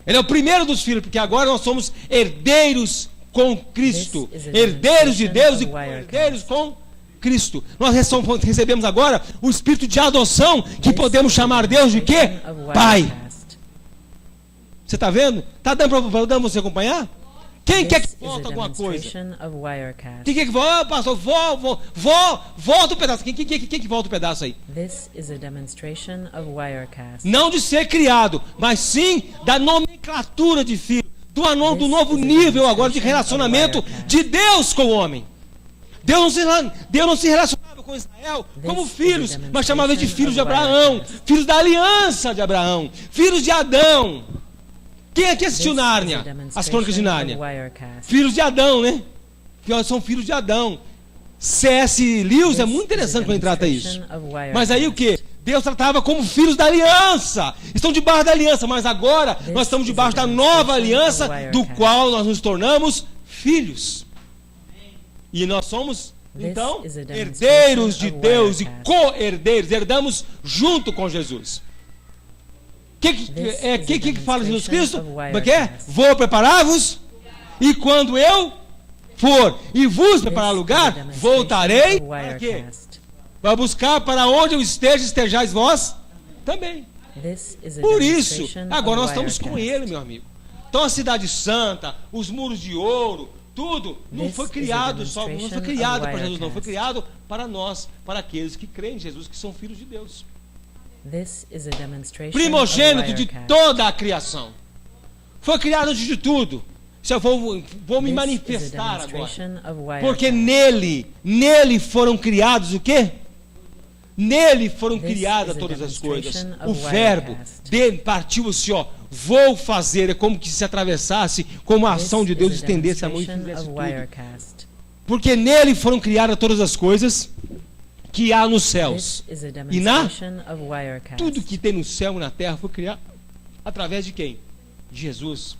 Ele é o primeiro dos filhos, porque agora nós somos herdeiros com Cristo, herdeiros de Deus e herdeiros com Cristo. Nós recebemos agora o espírito de adoção, que podemos chamar Deus de quê? Pai. Você está vendo? Está dando para você acompanhar? Quem quer que volte alguma coisa? Quem quer que volte? Pastor, volta o pedaço. Quem que volta o pedaço aí? Não de ser criado, mas sim da nomenclatura de filho. Do novo nível agora de relacionamento de Deus com o homem. Deus não se relacionava com Israel como filhos, mas chamava de filhos de Abraão, filhos da aliança de Abraão, filhos de Adão. Quem aqui assistiu Nárnia? As Crônicas de Nárnia? Filhos de Adão, né? São filhos de Adão. C.S. Lewis é muito interessante quando ele trata isso. Mas aí o que? Deus tratava como filhos da aliança. Estão debaixo da aliança, mas agora nós estamos debaixo da nova aliança, do qual nós nos tornamos filhos. E nós somos, então, herdeiros de Deus e co-herdeiros. Herdamos junto com Jesus. O que fala Jesus Cristo? Vou preparar-vos, e quando eu for e vos preparar lugar, voltarei para quê? Para buscar para onde eu esteja, estejais vós também. Por isso, agora nós estamos com Ele, meu amigo. Então a cidade santa, os muros de ouro, tudo não foi criado só, não foi criado para Jesus, não foi criado para nós, para aqueles que creem em Jesus, que são filhos de Deus. Primogênito de toda a criação. Foi criado antes de tudo. Eu vou me manifestar agora. Porque nele foram criados o quê? Nele foram criadas todas as coisas. O verbo partiu-se, vou fazer. É como que se atravessasse, como a ação de Deus estendesse a mão e fizesse tudo. Porque nele foram criadas todas as coisas que há nos céus. E tudo que tem no céu e na terra foi criado Através de quem? De Jesus.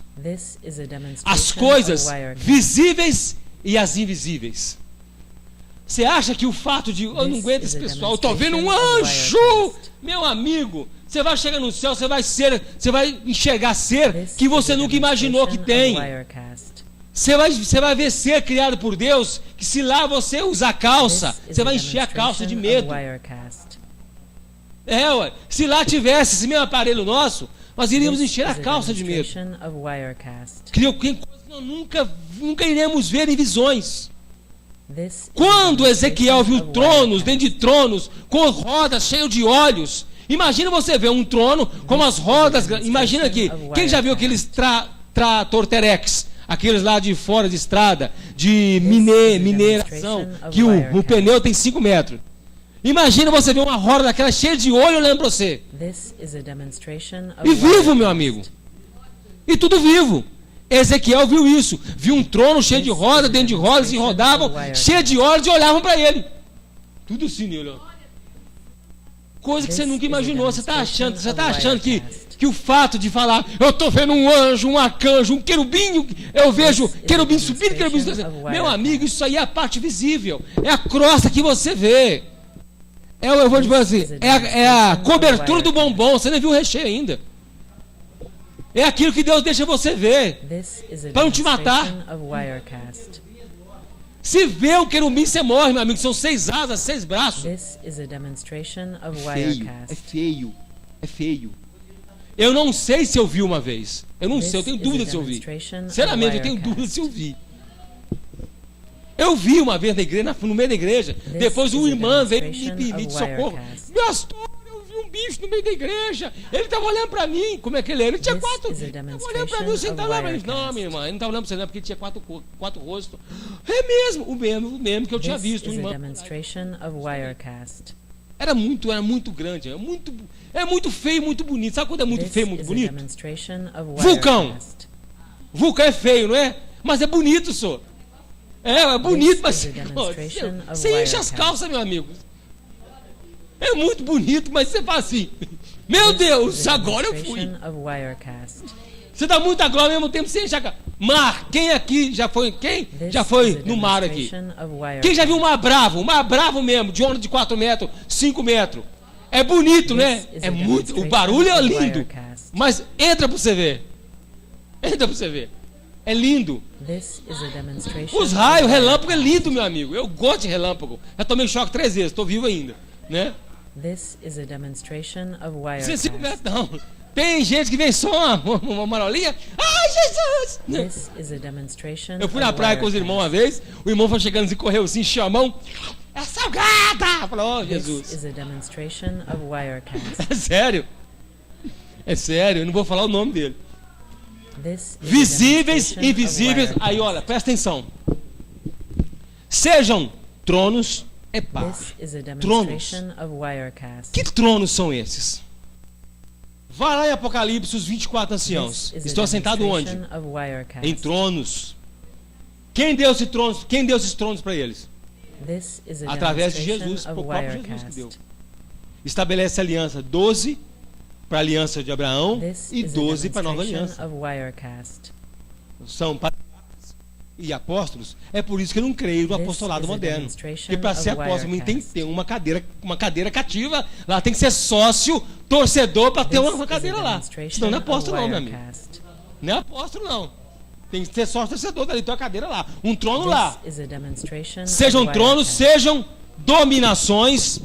As coisas visíveis e as invisíveis. Você acha que o fato de, eu não aguento esse pessoal, eu estou vendo um anjo, meu amigo, você vai chegar no céu, você vai enxergar ser que você nunca imaginou que tem. Você vai ver ser criado por Deus, que se lá você usar calça, você vai encher a calça de medo. Ué, se lá tivesse esse mesmo aparelho nosso, nós iríamos encher a calça de medo. Criou coisas que nós nunca iremos ver em visões. Quando Ezequiel viu tronos, dentro de tronos, com rodas cheias de olhos, imagina você ver um trono com as rodas, imagina aqui, quem já viu aqueles trator Terex, aqueles lá de fora de estrada, de mineração, que o pneu tem 5 metros. Imagina você ver uma roda daquela cheia de olho olhando para você. E vivo, meu amigo. E tudo vivo. Ezequiel viu isso. Viu um trono cheio de rodas, dentro de rodas, e rodavam, cheio de olhos, e olhavam para ele. Tudo assim nele. Coisa que você nunca imaginou. Você está achando que o fato de falar, eu estou vendo um anjo, um arcanjo, um querubim, eu vejo querubim subindo, querubim descendo. Meu amigo, isso aí é a parte visível. É a crosta que você vê. Eu vou dizer assim, é a cobertura do bombom. Você nem viu o recheio ainda. É aquilo que Deus deixa você ver, para não te matar. Se vê um querubim, você morre, meu amigo. São 6 asas, 6 braços. É feio. É feio. Eu não sei se eu vi uma vez. Eu não sei, eu tenho dúvida se eu vi. Sinceramente, eu tenho dúvida se eu vi. Eu vi uma vez na igreja, no meio da igreja. Depois uma irmã veio me pedir socorro. Pastor, eu vi um bicho no meio da igreja. Ele estava olhando para mim. Como é que ele era? Ele tinha 4. Estava olhando para mim, você estava olhando para mim. Não, minha irmã, ele não estava olhando para você não, porque ele tinha 4 rostos. É mesmo, o mesmo que eu tinha visto. Irmã. Era muito grande. É muito feio, muito bonito. Sabe quando é muito feio, muito bonito? Vulcão. Vulcão é feio, não é? Mas é bonito, senhor. É bonito, mas você enche as calças, meu amigo. É muito bonito, mas você fala assim, meu Deus, agora eu fui. Você dá muita glória ao mesmo tempo, você enche a calça. Mar, quem aqui já foi? Quem já foi no mar aqui? Quem já viu um mar bravo? Um mar bravo mesmo, de onda de 4 metros, 5 metros. É bonito, né? É muito, o barulho é lindo. Mas entra pra você ver. Entra pra você ver. É lindo. Os raios, relâmpago é lindo, meu amigo. Eu gosto de relâmpago. Já tomei choque 3 vezes, estou vivo ainda, né? Você não. Tem gente que vem só uma marolinha. Ai, Jesus! Eu fui na praia com os irmãos uma vez. O irmão foi chegando assim, correu assim, encheu a mão. É salgada! Falou, oh, Jesus. É sério? É sério, eu não vou falar o nome dele. Visíveis e invisíveis. Aí, olha, presta atenção. Sejam tronos. Tronos. Que tronos são esses? Vai lá em Apocalipse, os 24 anciãos. Estão assentados onde? Em tronos. Quem deu esses tronos para eles? Através de Jesus, por próprio Jesus que deu. Estabelece aliança 12 para a aliança de Abraão e 12 para a nova aliança. São patriarcas e apóstolos. É por isso que eu não creio no apostolado moderno. Porque para ser apóstolo tem que ter uma cadeira cativa. Lá tem que ser sócio, torcedor para ter uma cadeira lá. Senão não é apóstolo não, meu amigo. Não é apóstolo não. Tem que ser sócio, torcedor, dali tem uma cadeira lá. Um trono lá. Sejam tronos, sejam dominações.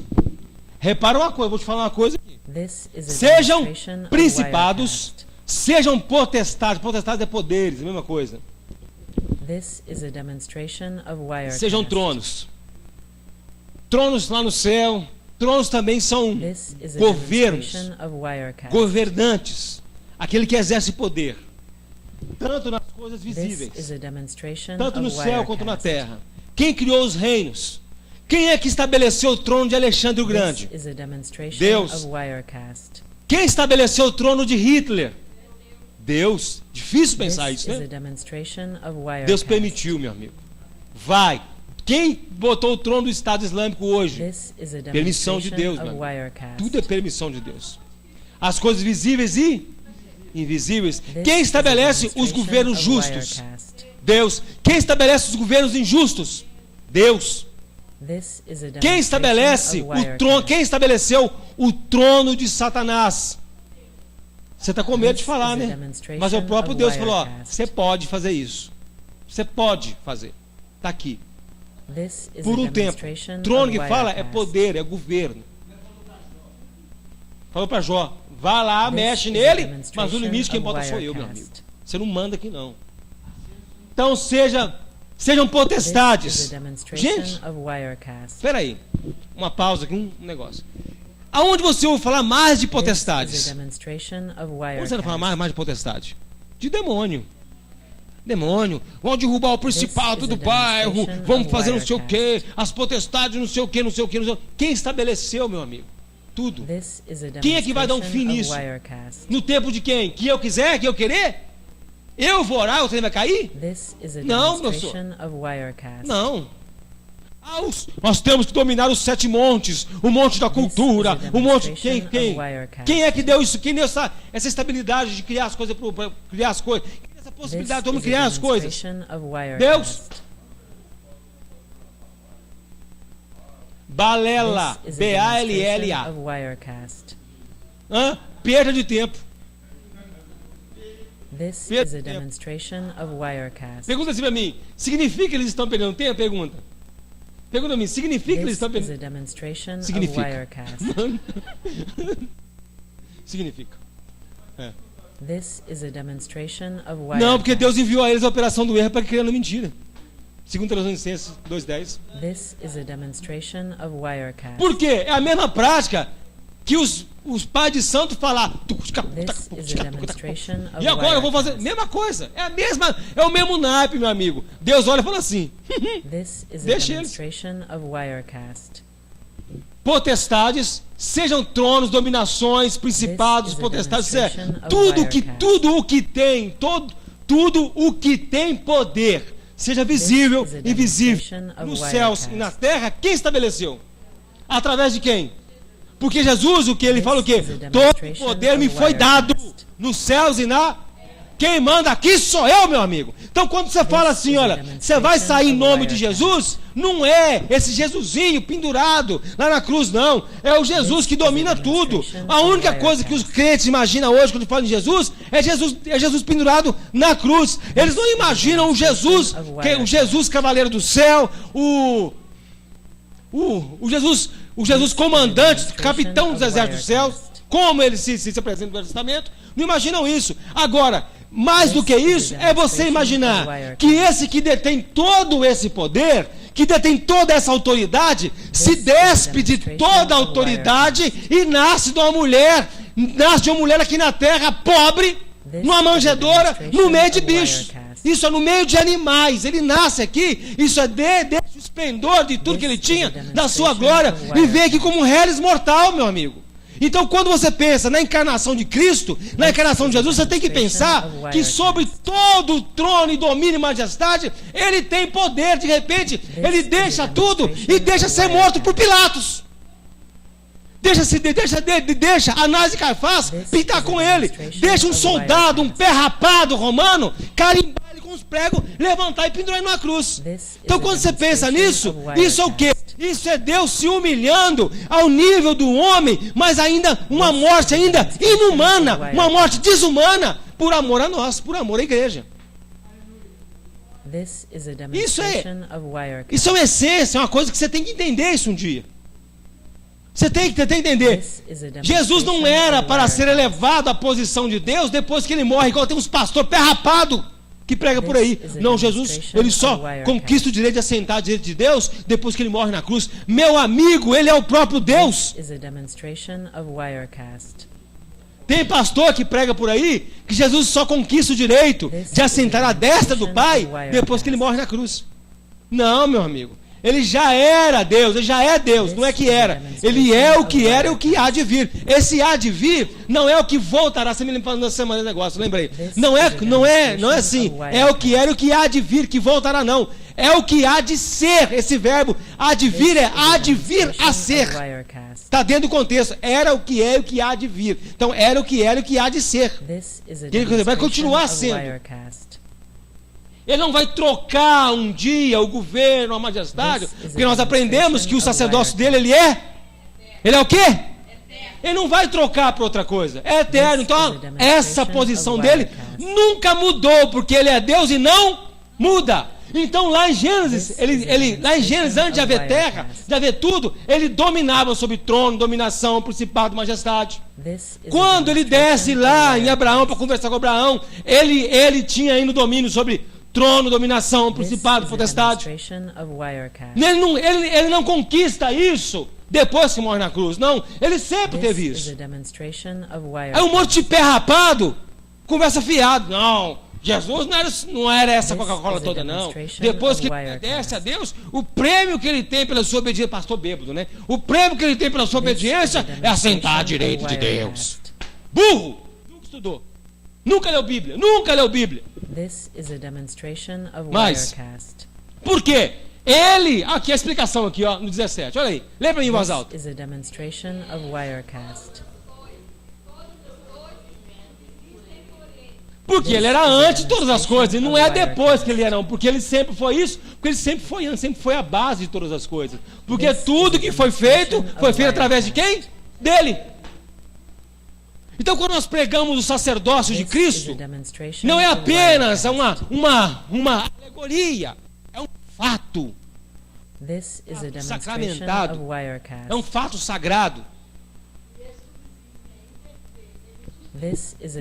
Repara uma coisa, vou te falar uma coisa aqui. Sejam principados, sejam potestades. Potestades é poderes, a mesma coisa. Sejam tronos. Tronos lá no céu. Tronos também são governos. Governantes. Aquele que exerce poder. Tanto nas coisas visíveis. Tanto no céu quanto na terra. Quem criou os reinos? Quem é que estabeleceu o trono de Alexandre o Grande? Deus. Quem estabeleceu o trono de Hitler? Deus. Difícil pensar isso, né? Deus permitiu, meu amigo. Vai. Quem botou o trono do Estado Islâmico hoje? Permissão de Deus, meu amigo. Tudo é permissão de Deus. As coisas visíveis e invisíveis. Quem estabelece os governos justos? Deus. Quem estabelece os governos injustos? Deus. Quem estabelece o trono? Quem estabeleceu o trono de Satanás? Você está com medo de falar, né? Mas o próprio Deus falou, ó, você pode fazer isso. Você pode fazer. Está aqui. Por um tempo. Trono que fala é poder, é governo. Falou para Jó, vá lá, mexe nele, mas o limite quem bota sou eu, meu amigo. Você não manda aqui não. Então sejam potestades. Gente, espera aí. Uma pausa aqui, um negócio. Aonde você ouve falar mais de potestades? Onde você não fala mais de potestade? De demônio. Demônio, vamos derrubar o principado do bairro, vamos fazer não sei o que, as potestades não sei o que, não sei o que, não sei o que. Quem estabeleceu, meu amigo? Tudo. Quem é que vai dar um fim nisso? No tempo de quem? Que eu quiser, que eu querer? Eu vou orar, o trem vai cair? Não, meu senhor. Não. Nós temos que dominar os 7 montes, o monte da cultura, o monte... Quem é que deu isso? Quem deu essa estabilidade de criar as coisas, criar as coisas? Essa possibilidade de criar as coisas? Deus. Balela, B-A-L-L-A. Perda de tempo. Pergunta assim para mim, significa que eles estão perdendo tempo? Pergunta a mim, significa que eles estão perdendo tempo? Significa. Significa. Não, porque Deus enviou a eles a operação do erro para criar mentira. Segundo Tessalonicenses 2:10. Por quê? É a mesma prática que os pais de santo falar. E agora eu vou fazer. Mesma coisa. É o mesmo naipe, meu amigo. Deus olha e fala assim. Deixa eles. Potestades, sejam tronos, dominações, principados, potestades, tudo o que tem poder, seja visível e invisível, nos céus e na terra, quem estabeleceu? Através de quem? Porque Jesus, o que ele fala o quê? Todo o poder me foi dado nos céus e na... Quem manda aqui sou eu, meu amigo. Então quando você fala assim, olha, você vai sair em nome de Jesus, não é esse Jesusinho pendurado lá na cruz, não. É o Jesus que domina tudo. A única coisa que os crentes imaginam hoje quando falam de Jesus é Jesus pendurado na cruz. Eles não imaginam o Jesus cavaleiro do céu, o Jesus comandante, capitão dos exércitos dos céus, como ele se apresenta no Velho Testamento. Não imaginam isso. Agora, mais do que isso, é você imaginar que esse que detém todo esse poder, que detém toda essa autoridade, se despe de toda a autoridade e nasce de uma mulher aqui na terra, pobre, numa manjedoura, no meio de bichos. Isso é no meio de animais. Ele nasce aqui, isso é o esplendor de tudo que ele tinha, da sua glória, e vem aqui como um reles mortal, meu amigo. Então, quando você pensa na encarnação de Cristo, na encarnação de Jesus, você tem que pensar que sobre todo o trono e domínio e majestade, ele tem poder. De repente, ele deixa tudo e deixa ser morto por Pilatos. Deixa Anás e Caifás pintar com ele. Deixa um soldado, um pé rapado romano, carimbar ele com os pregos, levantar e pendurar ele numa cruz. Então, quando você pensa nisso, isso é o quê? Isso é Deus se humilhando ao nível do homem, mas ainda uma morte ainda inumana, uma morte desumana, por amor a nós, por amor à igreja. Isso é uma essência, é uma coisa que você tem que entender isso um dia. Você tem que entender. Jesus não era para ser elevado à posição de Deus depois que ele morre, igual tem uns pastores pé rapado que prega por aí. Não, Jesus, ele só conquista o direito de assentar direito de Deus depois que ele morre na cruz. Meu amigo, ele é o próprio Deus. Tem pastor que prega por aí que Jesus só conquista o direito de assentar à destra do Pai depois que ele morre na cruz. Não, meu amigo. Ele já era Deus, ele já é Deus, não é que era. Ele é o que era e o que há de vir. Esse há de vir não é o que voltará. Você me lembrou na semana do negócio, lembrei. Não é assim. É o que era e o que há de vir, que voltará não. é o que há de ser. Esse verbo há de vir é há de vir a ser. Está dentro do contexto. Era o que é e o que há de vir. Então, era o que era e o que há de ser. Ele vai continuar sendo. Ele não vai trocar um dia o governo, a majestade, porque nós aprendemos que o sacerdócio dele, ele é o quê? Ele não vai trocar para outra coisa. É eterno. Então, essa posição dele nunca mudou, porque ele é Deus e não muda. Então, lá em Gênesis, antes de haver terra, de haver tudo, ele dominava sobre trono, dominação, principado, majestade. Quando ele desce lá em Abraão para conversar com Abraão, ele tinha ainda o domínio sobre trono, dominação, principado, potestade. Ele não conquista isso depois que morre na cruz. Não, ele sempre teve isso. Aí um monte de pé rapado conversa fiado. Não, Jesus não era essa Coca-Cola toda, não. Depois que ele obedece a Deus, o prêmio que ele tem pela sua obediência, pastor bêbado, né? O prêmio que ele tem pela sua obediência é assentar à direita de Deus. Burro! Nunca estudou. Nunca leu Bíblia. Nunca leu Bíblia. Mas, por quê? Ele, aqui a explicação aqui, ó, no 17. Olha aí, lê para mim em voz alta. Porque ele era antes de todas as coisas, e não é depois que ele era, não. Porque ele sempre foi isso, porque ele sempre foi antes, sempre foi a base de todas as coisas. Porque tudo que foi feito através de quem? Dele. Então, quando nós pregamos o sacerdócio de Cristo, não é apenas uma alegoria, é um fato sacramentado, é um fato sagrado.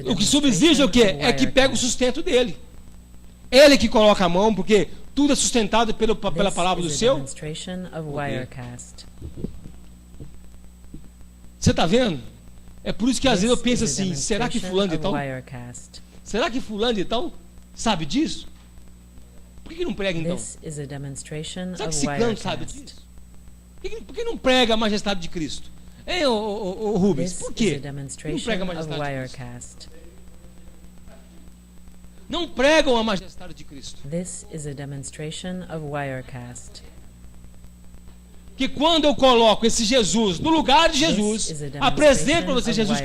O que subsiste é o quê? É que pega o sustento dele. Ele que coloca a mão, porque tudo é sustentado pela palavra do seu. Você está vendo? É por isso que às vezes eu penso assim, será que fulano de tal? Será que fulano de tal sabe disso? Por que não prega então? Será que ciclano sabe disso? Por que não prega a majestade de Cristo? Hein, ô Rubens, por quê? Não prega a majestade de Cristo? Não pregam a majestade de Cristo. Que quando eu coloco esse Jesus no lugar de Jesus, apresento para você Jesus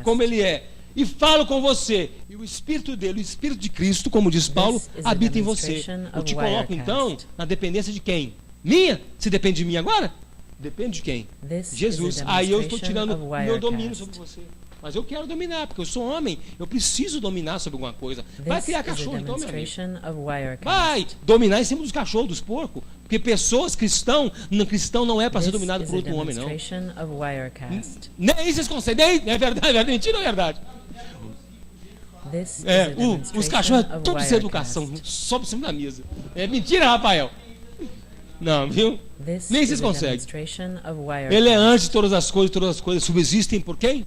como ele é, e falo com você, e o Espírito dele, o Espírito de Cristo, como diz Paulo, habita em você. Eu te coloco então na dependência de quem? Minha? Se depende de mim agora? Depende de quem? Jesus. Aí eu estou tirando o meu domínio sobre você. Mas eu quero dominar, porque eu sou homem, eu preciso dominar sobre alguma coisa. Vai criar cachorro então, meu amigo. Vai dominar em cima dos cachorros, dos porcos. Porque pessoas cristão não é para ser dominado por outro homem, não. Nem vocês conseguem, é verdade, é mentira ou é verdade? Os cachorros é tudo sem educação, só por cima da mesa. É mentira, Rafael. Não, viu? Nem vocês conseguem. Ele é antes de todas as coisas subsistem por quem?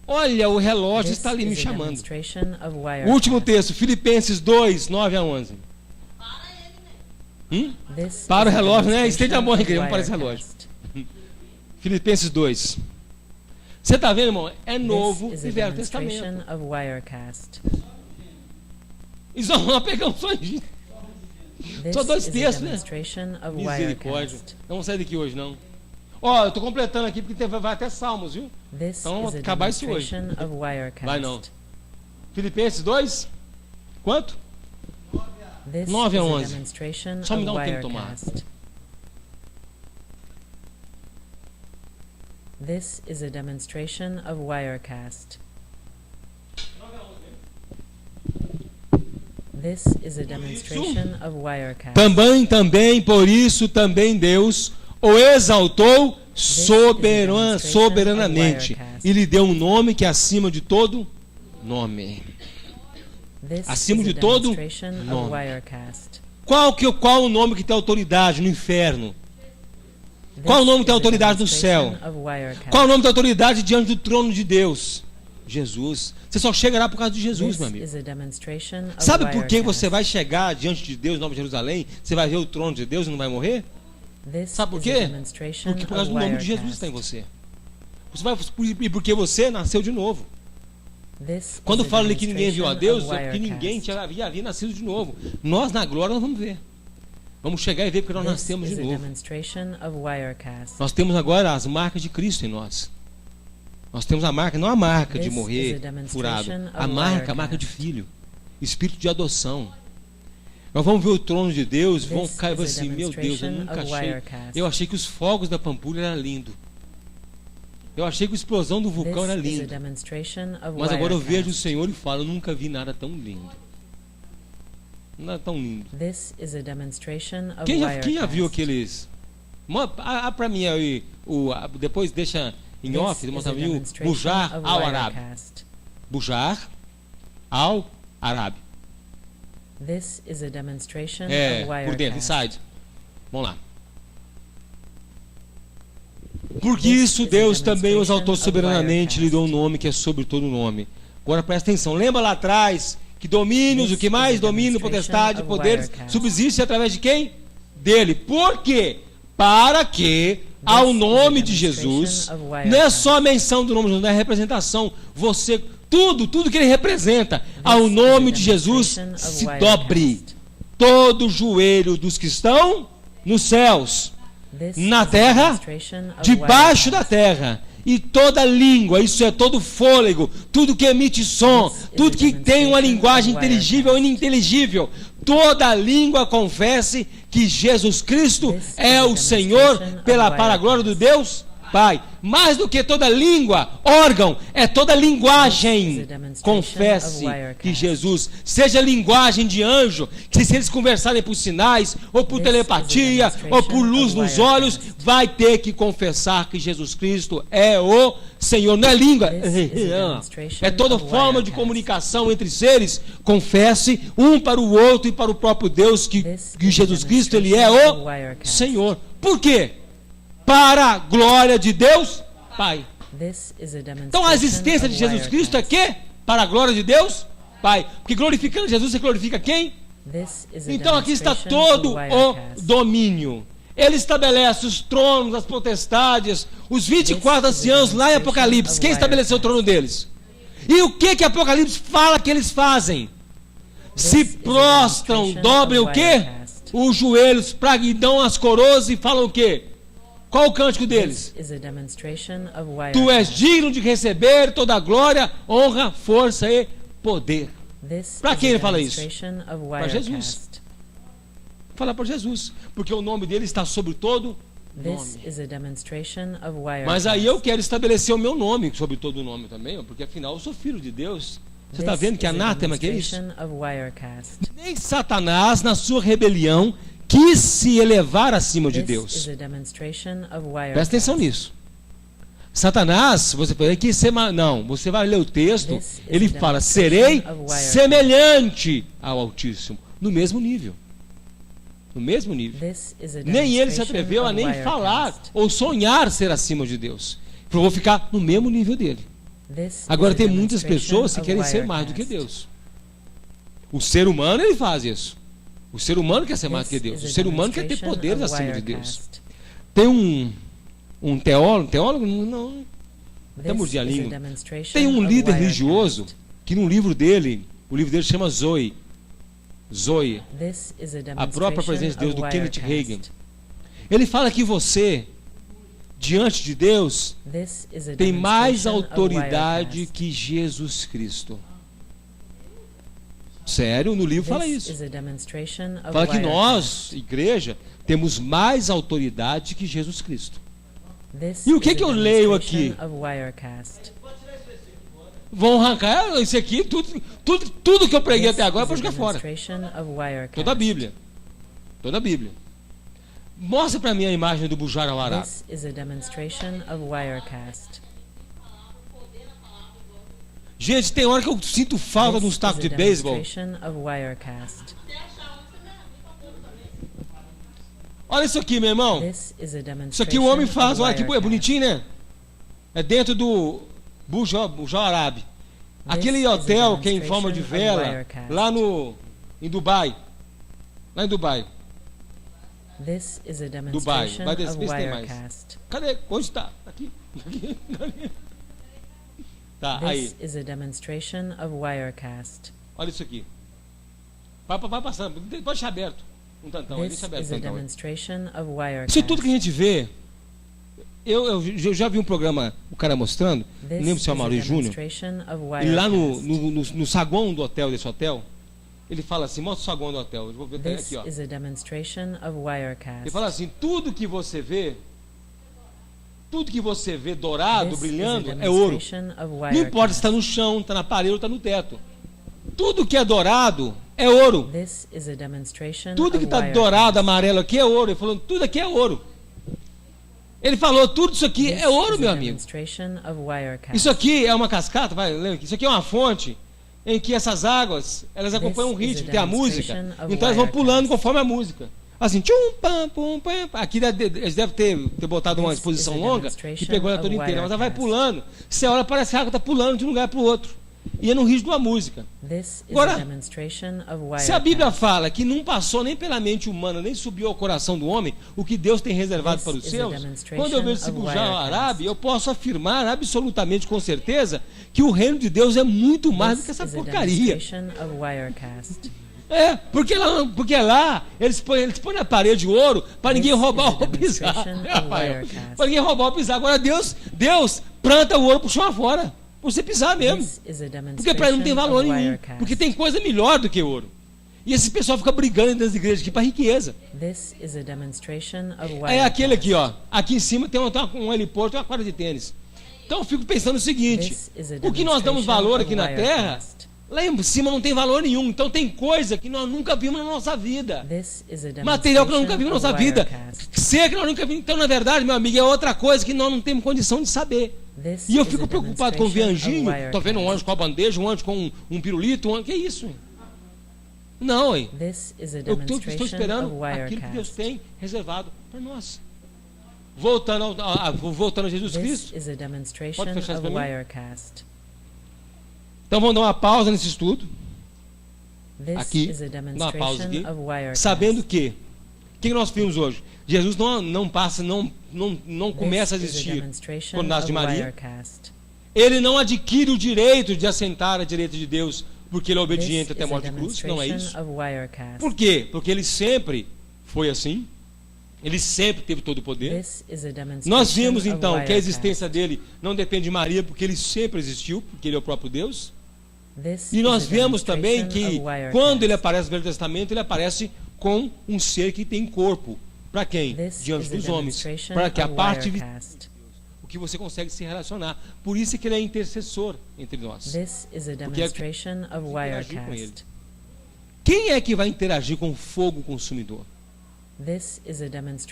Olha, o relógio está ali me chamando. O último texto, Filipenses 2, 9 a 11. Para o relógio, né? Estende a mão, vamos para esse relógio. Filipenses 2. Você está vendo, irmão? É Novo e Velho Testamento. Isso nós pegamos só dois textos, né? Misericórdia. Não vamos sair daqui hoje, não. Ó, eu estou completando aqui porque vai até Salmos, viu? Então vamos acabar isso hoje. Vai não. Filipenses 2? Quanto? 9 a 11. Só me dá um tempo tomar. This is a demonstration of Wirecast. This is a demonstration of Wirecast. Também, por isso, também Deus o exaltou soberanamente e lhe deu um nome que é acima de todo nome. Acima de todo nome. Qual o nome que tem autoridade no inferno? Qual o nome que tem autoridade no céu? Qual o nome que tem autoridade diante do trono de Deus? Jesus. Você só chegará por causa de Jesus, meu amigo. Sabe por que você vai chegar diante de Deus, em Nova Jerusalém? Você vai ver o trono de Deus e não vai morrer? Sabe por quê? Porque por causa do nome de Jesus está em você. E porque você nasceu de novo. Quando falo ali que ninguém viu a Deus, é porque ninguém havia nascido de novo. Nós na glória nós vamos ver. Vamos chegar e ver porque nós nascemos de novo. Nós temos agora as marcas de Cristo em nós. Nós temos a marca, não a marca de morrer furado, a marca de filho, espírito de adoção. Nós vamos ver o trono de Deus, vamos cair assim, meu Deus, eu nunca achei. Eu achei que os fogos da Pampulha eram lindos. Eu achei que a explosão do vulcão era linda. Mas agora eu vejo o Senhor e falo, eu nunca vi nada tão lindo. Nada tão lindo. Quem já viu aqueles... Para mim aí, depois deixa em off, mostra o Bujar al-Arab. Bujar al-Arab. Por dentro, inside. Vamos lá. Porque isso Deus também os exaltou soberanamente, lhe deu um nome que é sobre todo nome. Agora presta atenção, lembra lá atrás que domínios, o que mais? Domínio, potestade, poderes, subsiste através de quem? Dele. Por quê? Para que ao nome de Jesus, não é só a menção do nome de Jesus, não é a representação, tudo que ele representa, ao nome de Jesus se dobre todo o joelho dos que estão nos céus, na terra, debaixo da terra, e toda língua, isso é todo fôlego, tudo que emite som, tudo que tem uma linguagem inteligível ou ininteligível, toda língua confesse que Jesus Cristo é o Senhor para a glória do Deus Pai. Mais do que toda língua, órgão, é toda linguagem. Confesse que Jesus, seja linguagem de anjo, que se eles conversarem por sinais, ou por telepatia, ou por luz nos olhos, vai ter que confessar que Jesus Cristo é o Senhor. Não é língua, é toda forma de comunicação entre seres. Confesse um para o outro e para o próprio Deus que Jesus Cristo, ele é o Senhor. Por quê? Para a glória de Deus Pai. Então a existência de Jesus Cristo é quê? Para a glória de Deus Pai. Porque glorificando Jesus, você glorifica quem? Então aqui está todo o domínio. Ele estabelece os tronos, as potestades, os 24 anciãos lá em Apocalipse. Quem estabeleceu o trono deles? E o que Apocalipse fala que eles fazem? Se prostram, dobram o quê? Os joelhos, e dão as coroas e falam o quê? Qual o cântico deles? Tu és digno de receber toda a glória, honra, força e poder. Para quem ele fala isso? Para Jesus. Fala para Jesus, porque o nome dele está sobre todo nome. Mas aí eu quero estabelecer o meu nome sobre todo o nome também, porque afinal eu sou filho de Deus. Você está vendo que anátema que é isso? Nem Satanás, na sua rebelião, quis se elevar acima de Deus. Presta atenção nisso. Satanás, você pode quis ser, não, você vai ler o texto, ele fala, serei semelhante ao Altíssimo, no mesmo nível. No mesmo nível. Nem ele se atreveu a nem falar ou sonhar ser acima de Deus. Eu vou ficar no mesmo nível dele. Agora tem muitas pessoas que querem ser mais do que Deus. O ser humano, ele faz isso. O ser humano quer ser mais do que Deus. O ser humano quer ter poderes acima de Deus. Tem um teólogo, não, até mordi a língua. Tem um líder religioso que no livro dele, o livro dele chama Zoe, a própria presença de Deus, do Kenneth Hagin. Ele fala que você, diante de Deus, tem mais autoridade que Jesus Cristo. Sério, no livro fala isso. Fala que nós, igreja, temos mais autoridade que Jesus Cristo. E o que eu leio aqui? Vão arrancar isso aqui, tudo que eu preguei até agora, pode jogar fora. Toda a Bíblia. Toda a Bíblia. Mostra para mim a imagem do Bujar al-Arab. Gente, tem hora que eu sinto falta de uns tacos de beisebol. Olha isso aqui, meu irmão. Isso aqui o homem faz, olha que é bonitinho, né? É dentro do Burj al-Arab. Aquele hotel que é em forma de vela, lá em Dubai. Lá em Dubai. Dubai. Vai ver se tem mais. Cadê? Onde está? Aqui. Tá, aí. Olha isso aqui. Vai passando, pode deixar aberto. Um tantão, deixa aberto This is a tantão. demonstration of Wirecast. Isso tudo que a gente vê, eu já vi um programa, o cara mostrando, não lembro se é o Maurício Júnior, ele lá no saguão do hotel, desse hotel, ele fala assim, mostra o saguão do hotel, eu vou ver até aqui, ó. Ele fala assim, tudo que você vê dourado, brilhando, é ouro. Não importa se está no chão, está na parede ou está no teto. Tudo que é dourado é ouro. Tudo que está dourado, amarelo aqui é ouro. Ele falou, tudo aqui é ouro. Ele falou, tudo isso aqui é ouro, meu amigo. Isso aqui é uma cascata, isso aqui é uma fonte em que essas águas, elas acompanham o ritmo, tem a música, então elas vão pulando conforme a música. Assim, tchum, pam, pum, pam. Aqui eles devem ter botado uma exposição longa que pegou ela toda inteira, mas ela vai pulando. Você olha, parece que a água está pulando de um lugar para o outro. E é no ritmo da música. Agora, se a Bíblia fala que não passou nem pela mente humana, nem subiu ao coração do homem, o que Deus tem reservado para os seus, quando eu vejo esse Bujá Árabe, eu posso afirmar absolutamente com certeza que o reino de Deus é muito mais do que essa porcaria. Porque lá eles põem na parede de ouro para ninguém roubar ou pisar. Para ninguém roubar ou pisar. Agora Deus planta o ouro para o chão afora. Você pisar mesmo. Porque para ele não tem valor nenhum. Porque tem coisa melhor do que ouro. E esse pessoal fica brigando nas igrejas aqui para riqueza. É aquele aqui, ó. Aqui em cima tem um heliporto e uma quadra de tênis. Então eu fico pensando o seguinte: o que nós damos valor aqui na terra, lá em cima não tem valor nenhum. Então tem coisa que nós nunca vimos na nossa vida. Material que nós nunca vimos na nossa vida. Ser que nós nunca vimos. Então, na verdade, meu amigo, é outra coisa que nós não temos condição de saber. E eu fico preocupado com ver anjinho. Estou vendo um anjo com a bandeja, um anjo com um pirulito. Que é isso? Não, hein? Eu estou esperando aquilo que Deus tem reservado para nós. Voltando a Jesus Cristo. Pode fechar isso para mim? Então vamos dar uma pausa nesse estudo. Aqui, dar uma pausa aqui. Sabendo que o que nós vimos hoje? Jesus não começa a existir quando nasce de Maria. Ele não adquire o direito de assentar à direita de Deus porque ele é obediente até a morte de cruz. Não é isso. Por quê? Porque ele sempre foi assim. Ele sempre teve todo o poder. Nós vimos então que a existência dele não depende de Maria porque ele sempre existiu, porque ele é o próprio Deus. E nós vemos também que quando ele aparece no Velho Testamento, ele aparece com um ser que tem corpo. Para quem? Diante dos homens. Para que a parte o que você consegue se relacionar. Por isso que ele é intercessor entre nós. Porque com ele. Quem é que vai interagir com o fogo consumidor?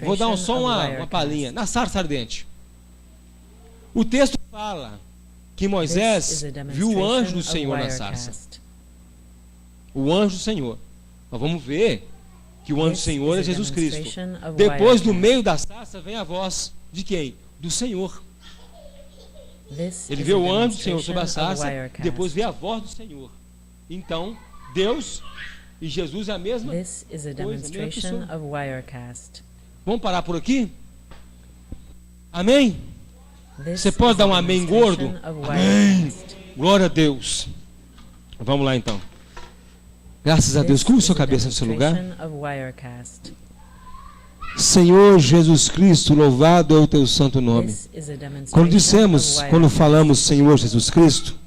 Vou dar só uma palhinha. Na sarça ardente. O texto fala que Moisés viu o anjo do Senhor na sarça. O anjo do Senhor. Nós vamos ver que o anjo do Senhor é Jesus Cristo. Depois, do meio da sarça, vem a voz de quem? Do Senhor. Ele vê o anjo do Senhor sobre a sarça, depois vê a voz do Senhor. Então, Deus e Jesus é a mesma coisa, a mesma pessoa. Vamos parar por aqui? Amém? Você pode dar um amém gordo? Amém. Glória a Deus. Vamos lá então. Graças a Deus. Curva sua cabeça no seu lugar. Senhor Jesus Cristo, louvado é o teu santo nome. Quando falamos Senhor Jesus Cristo,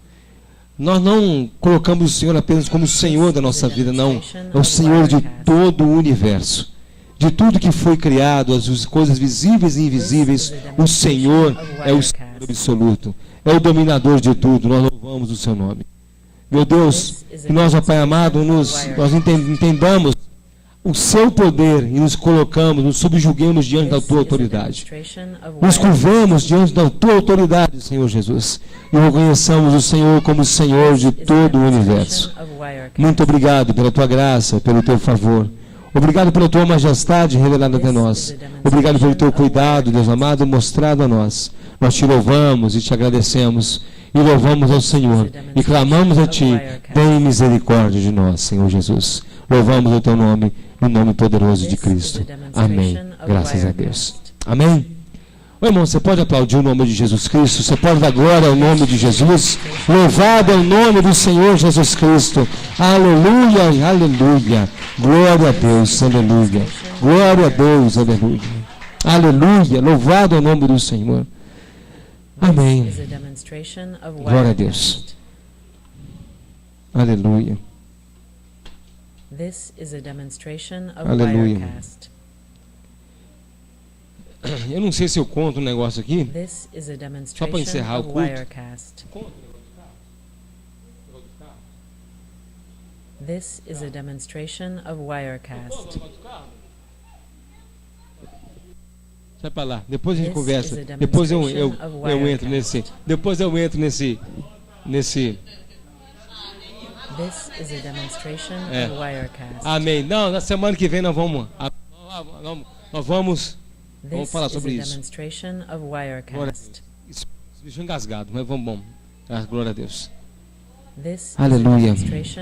nós não colocamos o Senhor apenas como Senhor da nossa vida, não. É o Senhor de todo o universo. De tudo que foi criado, as coisas visíveis e invisíveis, o Senhor é o Senhor absoluto. É o dominador de tudo. Nós louvamos o seu nome. Meu Deus, que nós, ó Pai amado, nós entendamos o seu poder e nos colocamos, nos subjuguemos diante da tua autoridade. Nos curvemos diante da tua autoridade, Senhor Jesus, e reconheçamos o Senhor como Senhor de todo o universo. Muito obrigado pela tua graça, pelo teu favor. Obrigado pela tua majestade revelada até nós. Obrigado pelo teu cuidado, Deus amado, mostrado a nós. Nós te louvamos e te agradecemos. E louvamos ao Senhor. E clamamos a ti. Tem misericórdia de nós, Senhor Jesus. Louvamos o teu nome, no nome poderoso de Cristo. Amém. Graças a Deus. Amém. Ô, irmão, você pode aplaudir o nome de Jesus Cristo? Você pode dar glória ao nome de Jesus? Louvado é o nome do Senhor Jesus Cristo. Aleluia, aleluia. Glória a Deus, aleluia. Glória a Deus, aleluia. Aleluia, louvado é o nome do Senhor. Amém. Glória a Deus. Aleluia. Aleluia. Eu não sei se eu conto um negócio aqui, só para encerrar o culto. This is a demonstration of Wirecast. Sai para lá, depois a gente conversa. Depois eu entro nesse. Depois eu entro nesse. This is a demonstration of Wirecast. Amém. Não, na semana que vem nós vamos falar sobre isso. Isso bicho engasgado, mas vamos bom. Glória a Deus. Aleluia.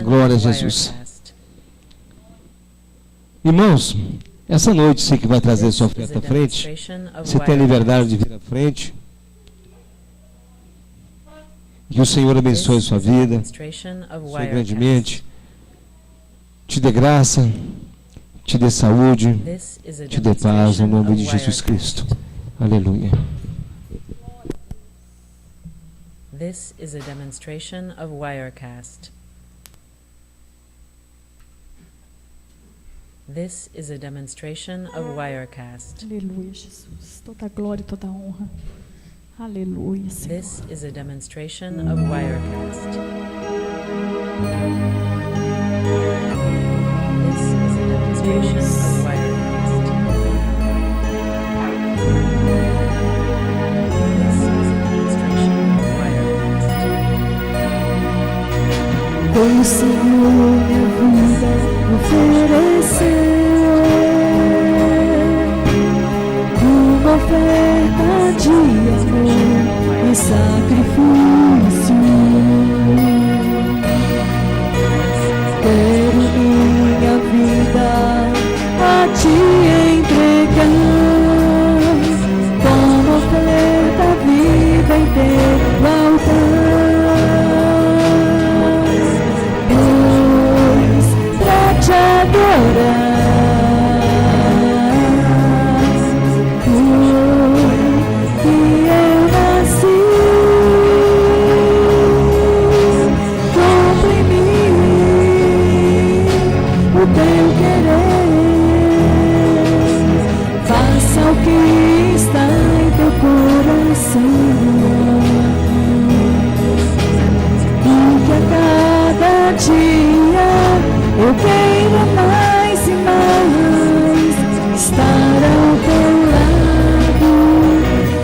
Glória a Jesus. Irmãos, essa noite você que vai trazer sua oferta à frente, você tem a liberdade de vir à frente. Que o Senhor abençoe sua vida, sua grandemente, te dê graça, te dê saúde, te dê paz, em nome de Jesus Cristo. Aleluia. This is a demonstration of Wirecast. This is a demonstration of Wirecast. Aleluia, Jesus. Toda glória e toda honra. Aleluia, Senhor. This is a demonstration of Wirecast. This is a demonstration of Wirecast. This is a demonstration of Wirecast. O Senhor minha vida ofereceu uma oferta de amor e sacrifício. Quero minha vida a te entregar como oferta viva em teu altar. Pois pra te adorar eu quero mais e mais estar ao teu lado,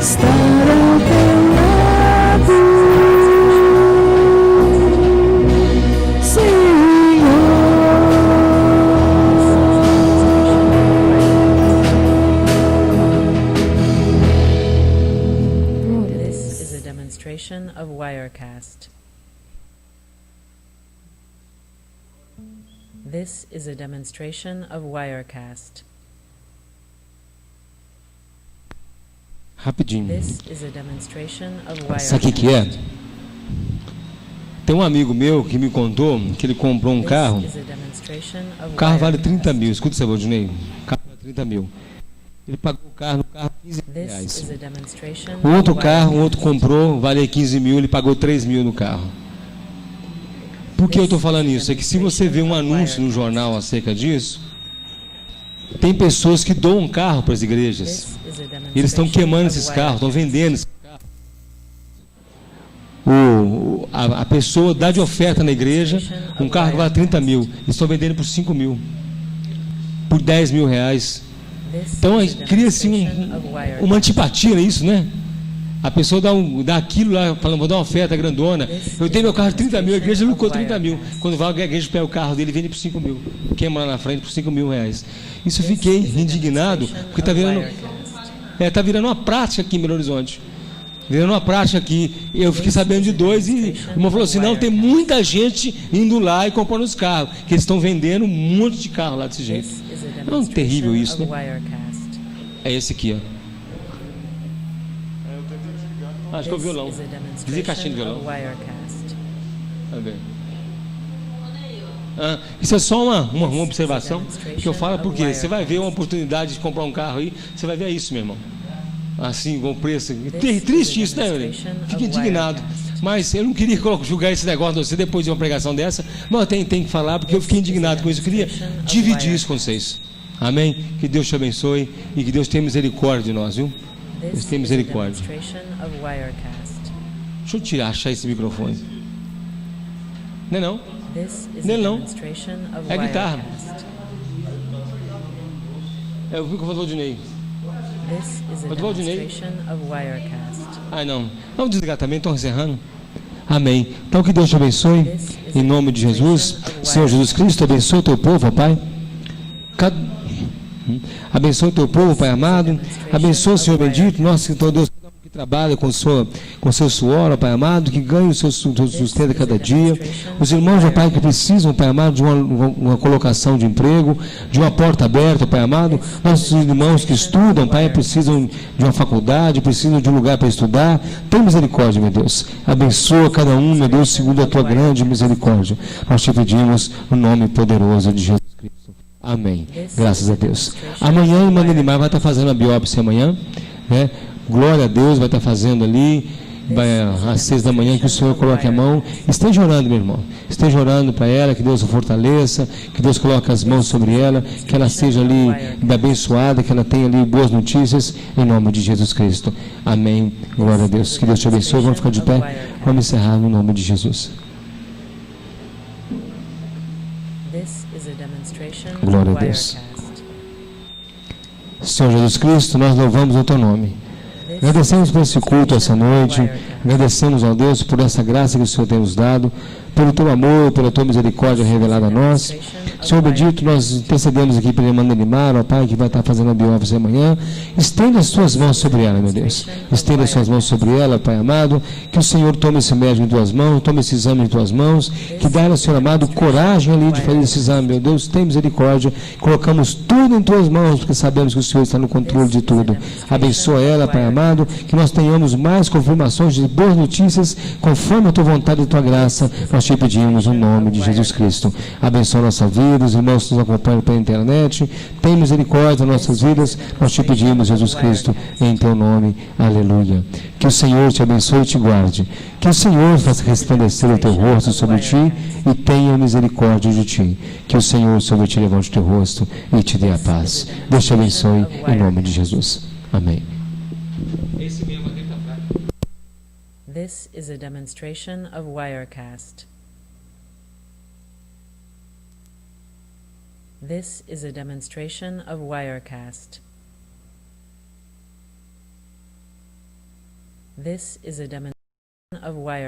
estar ao teu lado, Senhor. This is a demonstration of Wirecast. This is a demonstration of Wirecast. Rapidinho. This is a demonstration of Wirecast. Sabe o que é? Tem um amigo meu que me contou que ele comprou um carro. O carro vale 30 mil. Escuta isso, Valdinei. O carro vale 30 mil. Ele pagou o carro 15 reais. Um outro comprou, vale 15 mil, ele pagou 3 mil no carro. Por que eu estou falando isso? É que se você vê um anúncio no jornal acerca disso, tem pessoas que doam um carro para as igrejas. Eles estão queimando esses carros, estão vendendo esses carros. A pessoa dá de oferta na igreja um carro que vale 30 mil. Eles estão vendendo por 5 mil, por 10 mil reais. Então cria-se uma antipatia nisso, né? A pessoa dá aquilo lá, falando, vou dar uma oferta grandona. Eu tenho meu carro de 30 mil, a igreja lucrou 30 mil. Quando vai, a igreja pega o carro dele e vende por 5 mil. Queima lá na frente por 5 mil reais. Isso eu fiquei indignado, porque está virando uma prática aqui em Belo Horizonte. Virando uma prática aqui. Eu fiquei sabendo de dois e o irmão falou assim, não, tem muita gente indo lá e comprando os carros, que eles estão vendendo um monte de carro lá desse jeito. É um terrível isso, né? É esse aqui, ó. Acho que é o violão. Desliga a caixinha de violão. Isso é só uma observação que eu falo, porque você vai ver uma oportunidade de comprar um carro aí, você vai ver isso, meu irmão. Assim, com o preço. Triste isso, né, meu? Fica indignado. Mas eu não queria julgar esse negócio de você depois de uma pregação dessa, mas eu tenho que falar porque eu fiquei indignado com isso. Eu queria dividir isso com vocês. Amém? Que Deus te abençoe e que Deus tenha misericórdia de nós, viu? Deus tenha misericórdia. Deixa eu achar esse microfone. Não é não? Não é não. É a guitarra. É o microfone do Valdinei. Não. Vamos desligar também, estão encerrando. Amém. Então que Deus te abençoe. Em nome de Jesus. Senhor Jesus Cristo, abençoe o teu povo, ó Pai. Abençoe o teu povo, Pai amado. Abençoe, Senhor bendito. Nosso então, Deus que trabalha com seu suor, ó Pai amado, que ganha o seu sustento a cada dia. Os irmãos, ó Pai, que precisam, Pai amado, de uma colocação de emprego, de uma porta aberta, Pai amado. Nossos irmãos que estudam, Pai, precisam de uma faculdade, precisam de um lugar para estudar. Tem misericórdia, meu Deus. Abençoa cada um, meu Deus, segundo a tua grande misericórdia. Nós te pedimos no nome poderoso de Jesus Cristo. Amém. Graças a Deus. Amanhã, o irmão Nelimar vai estar fazendo a biópsia amanhã, né? Glória a Deus, vai estar fazendo ali, às 6 da manhã, que o Senhor coloque a mão. Esteja orando, meu irmão. Esteja orando para ela, que Deus a fortaleça, que Deus coloque as mãos sobre ela, que ela seja ali abençoada, que ela tenha ali boas notícias, em nome de Jesus Cristo. Amém. Glória a Deus. Que Deus te abençoe. Vamos ficar de pé. Vamos encerrar no nome de Jesus. Glória a Deus. Senhor Jesus Cristo, nós louvamos o teu nome. Agradecemos por esse culto essa noite. Agradecemos ao Deus por essa graça que o Senhor tem nos dado, pelo teu amor, pela tua misericórdia revelada a nós. Senhor bendito, nós intercedemos aqui pela irmã Nelimar, ó Pai, que vai estar fazendo a biópsia amanhã. Estenda as suas mãos sobre ela, meu Deus. Estenda as suas mãos sobre ela, Pai amado. Que o Senhor tome esse médico em tuas mãos, tome esse exame em tuas mãos. Que dá ela, Senhor amado, coragem ali de fazer esse exame, meu Deus. Tem misericórdia. Colocamos tudo em tuas mãos, porque sabemos que o Senhor está no controle de tudo. Abençoa ela, Pai amado. Que nós tenhamos mais confirmações de boas notícias, conforme a tua vontade e a tua graça. Nós te pedimos no nome de Jesus Cristo. Abençoa a nossa vida, os irmãos que nos acompanham pela internet. Tem misericórdia das nossas vidas. Nós te pedimos, Jesus Cristo, em teu nome. Aleluia. Que o Senhor te abençoe e te guarde. Que o Senhor faça resplandecer o teu rosto sobre ti e tenha misericórdia de ti. Que o Senhor sobre ti levante o teu rosto e te dê a paz. Deus te abençoe em nome de Jesus. Amém. This is a demonstration of Wirecast. This is a demonstration of Wirecast. This is a demonstration of Wirecast.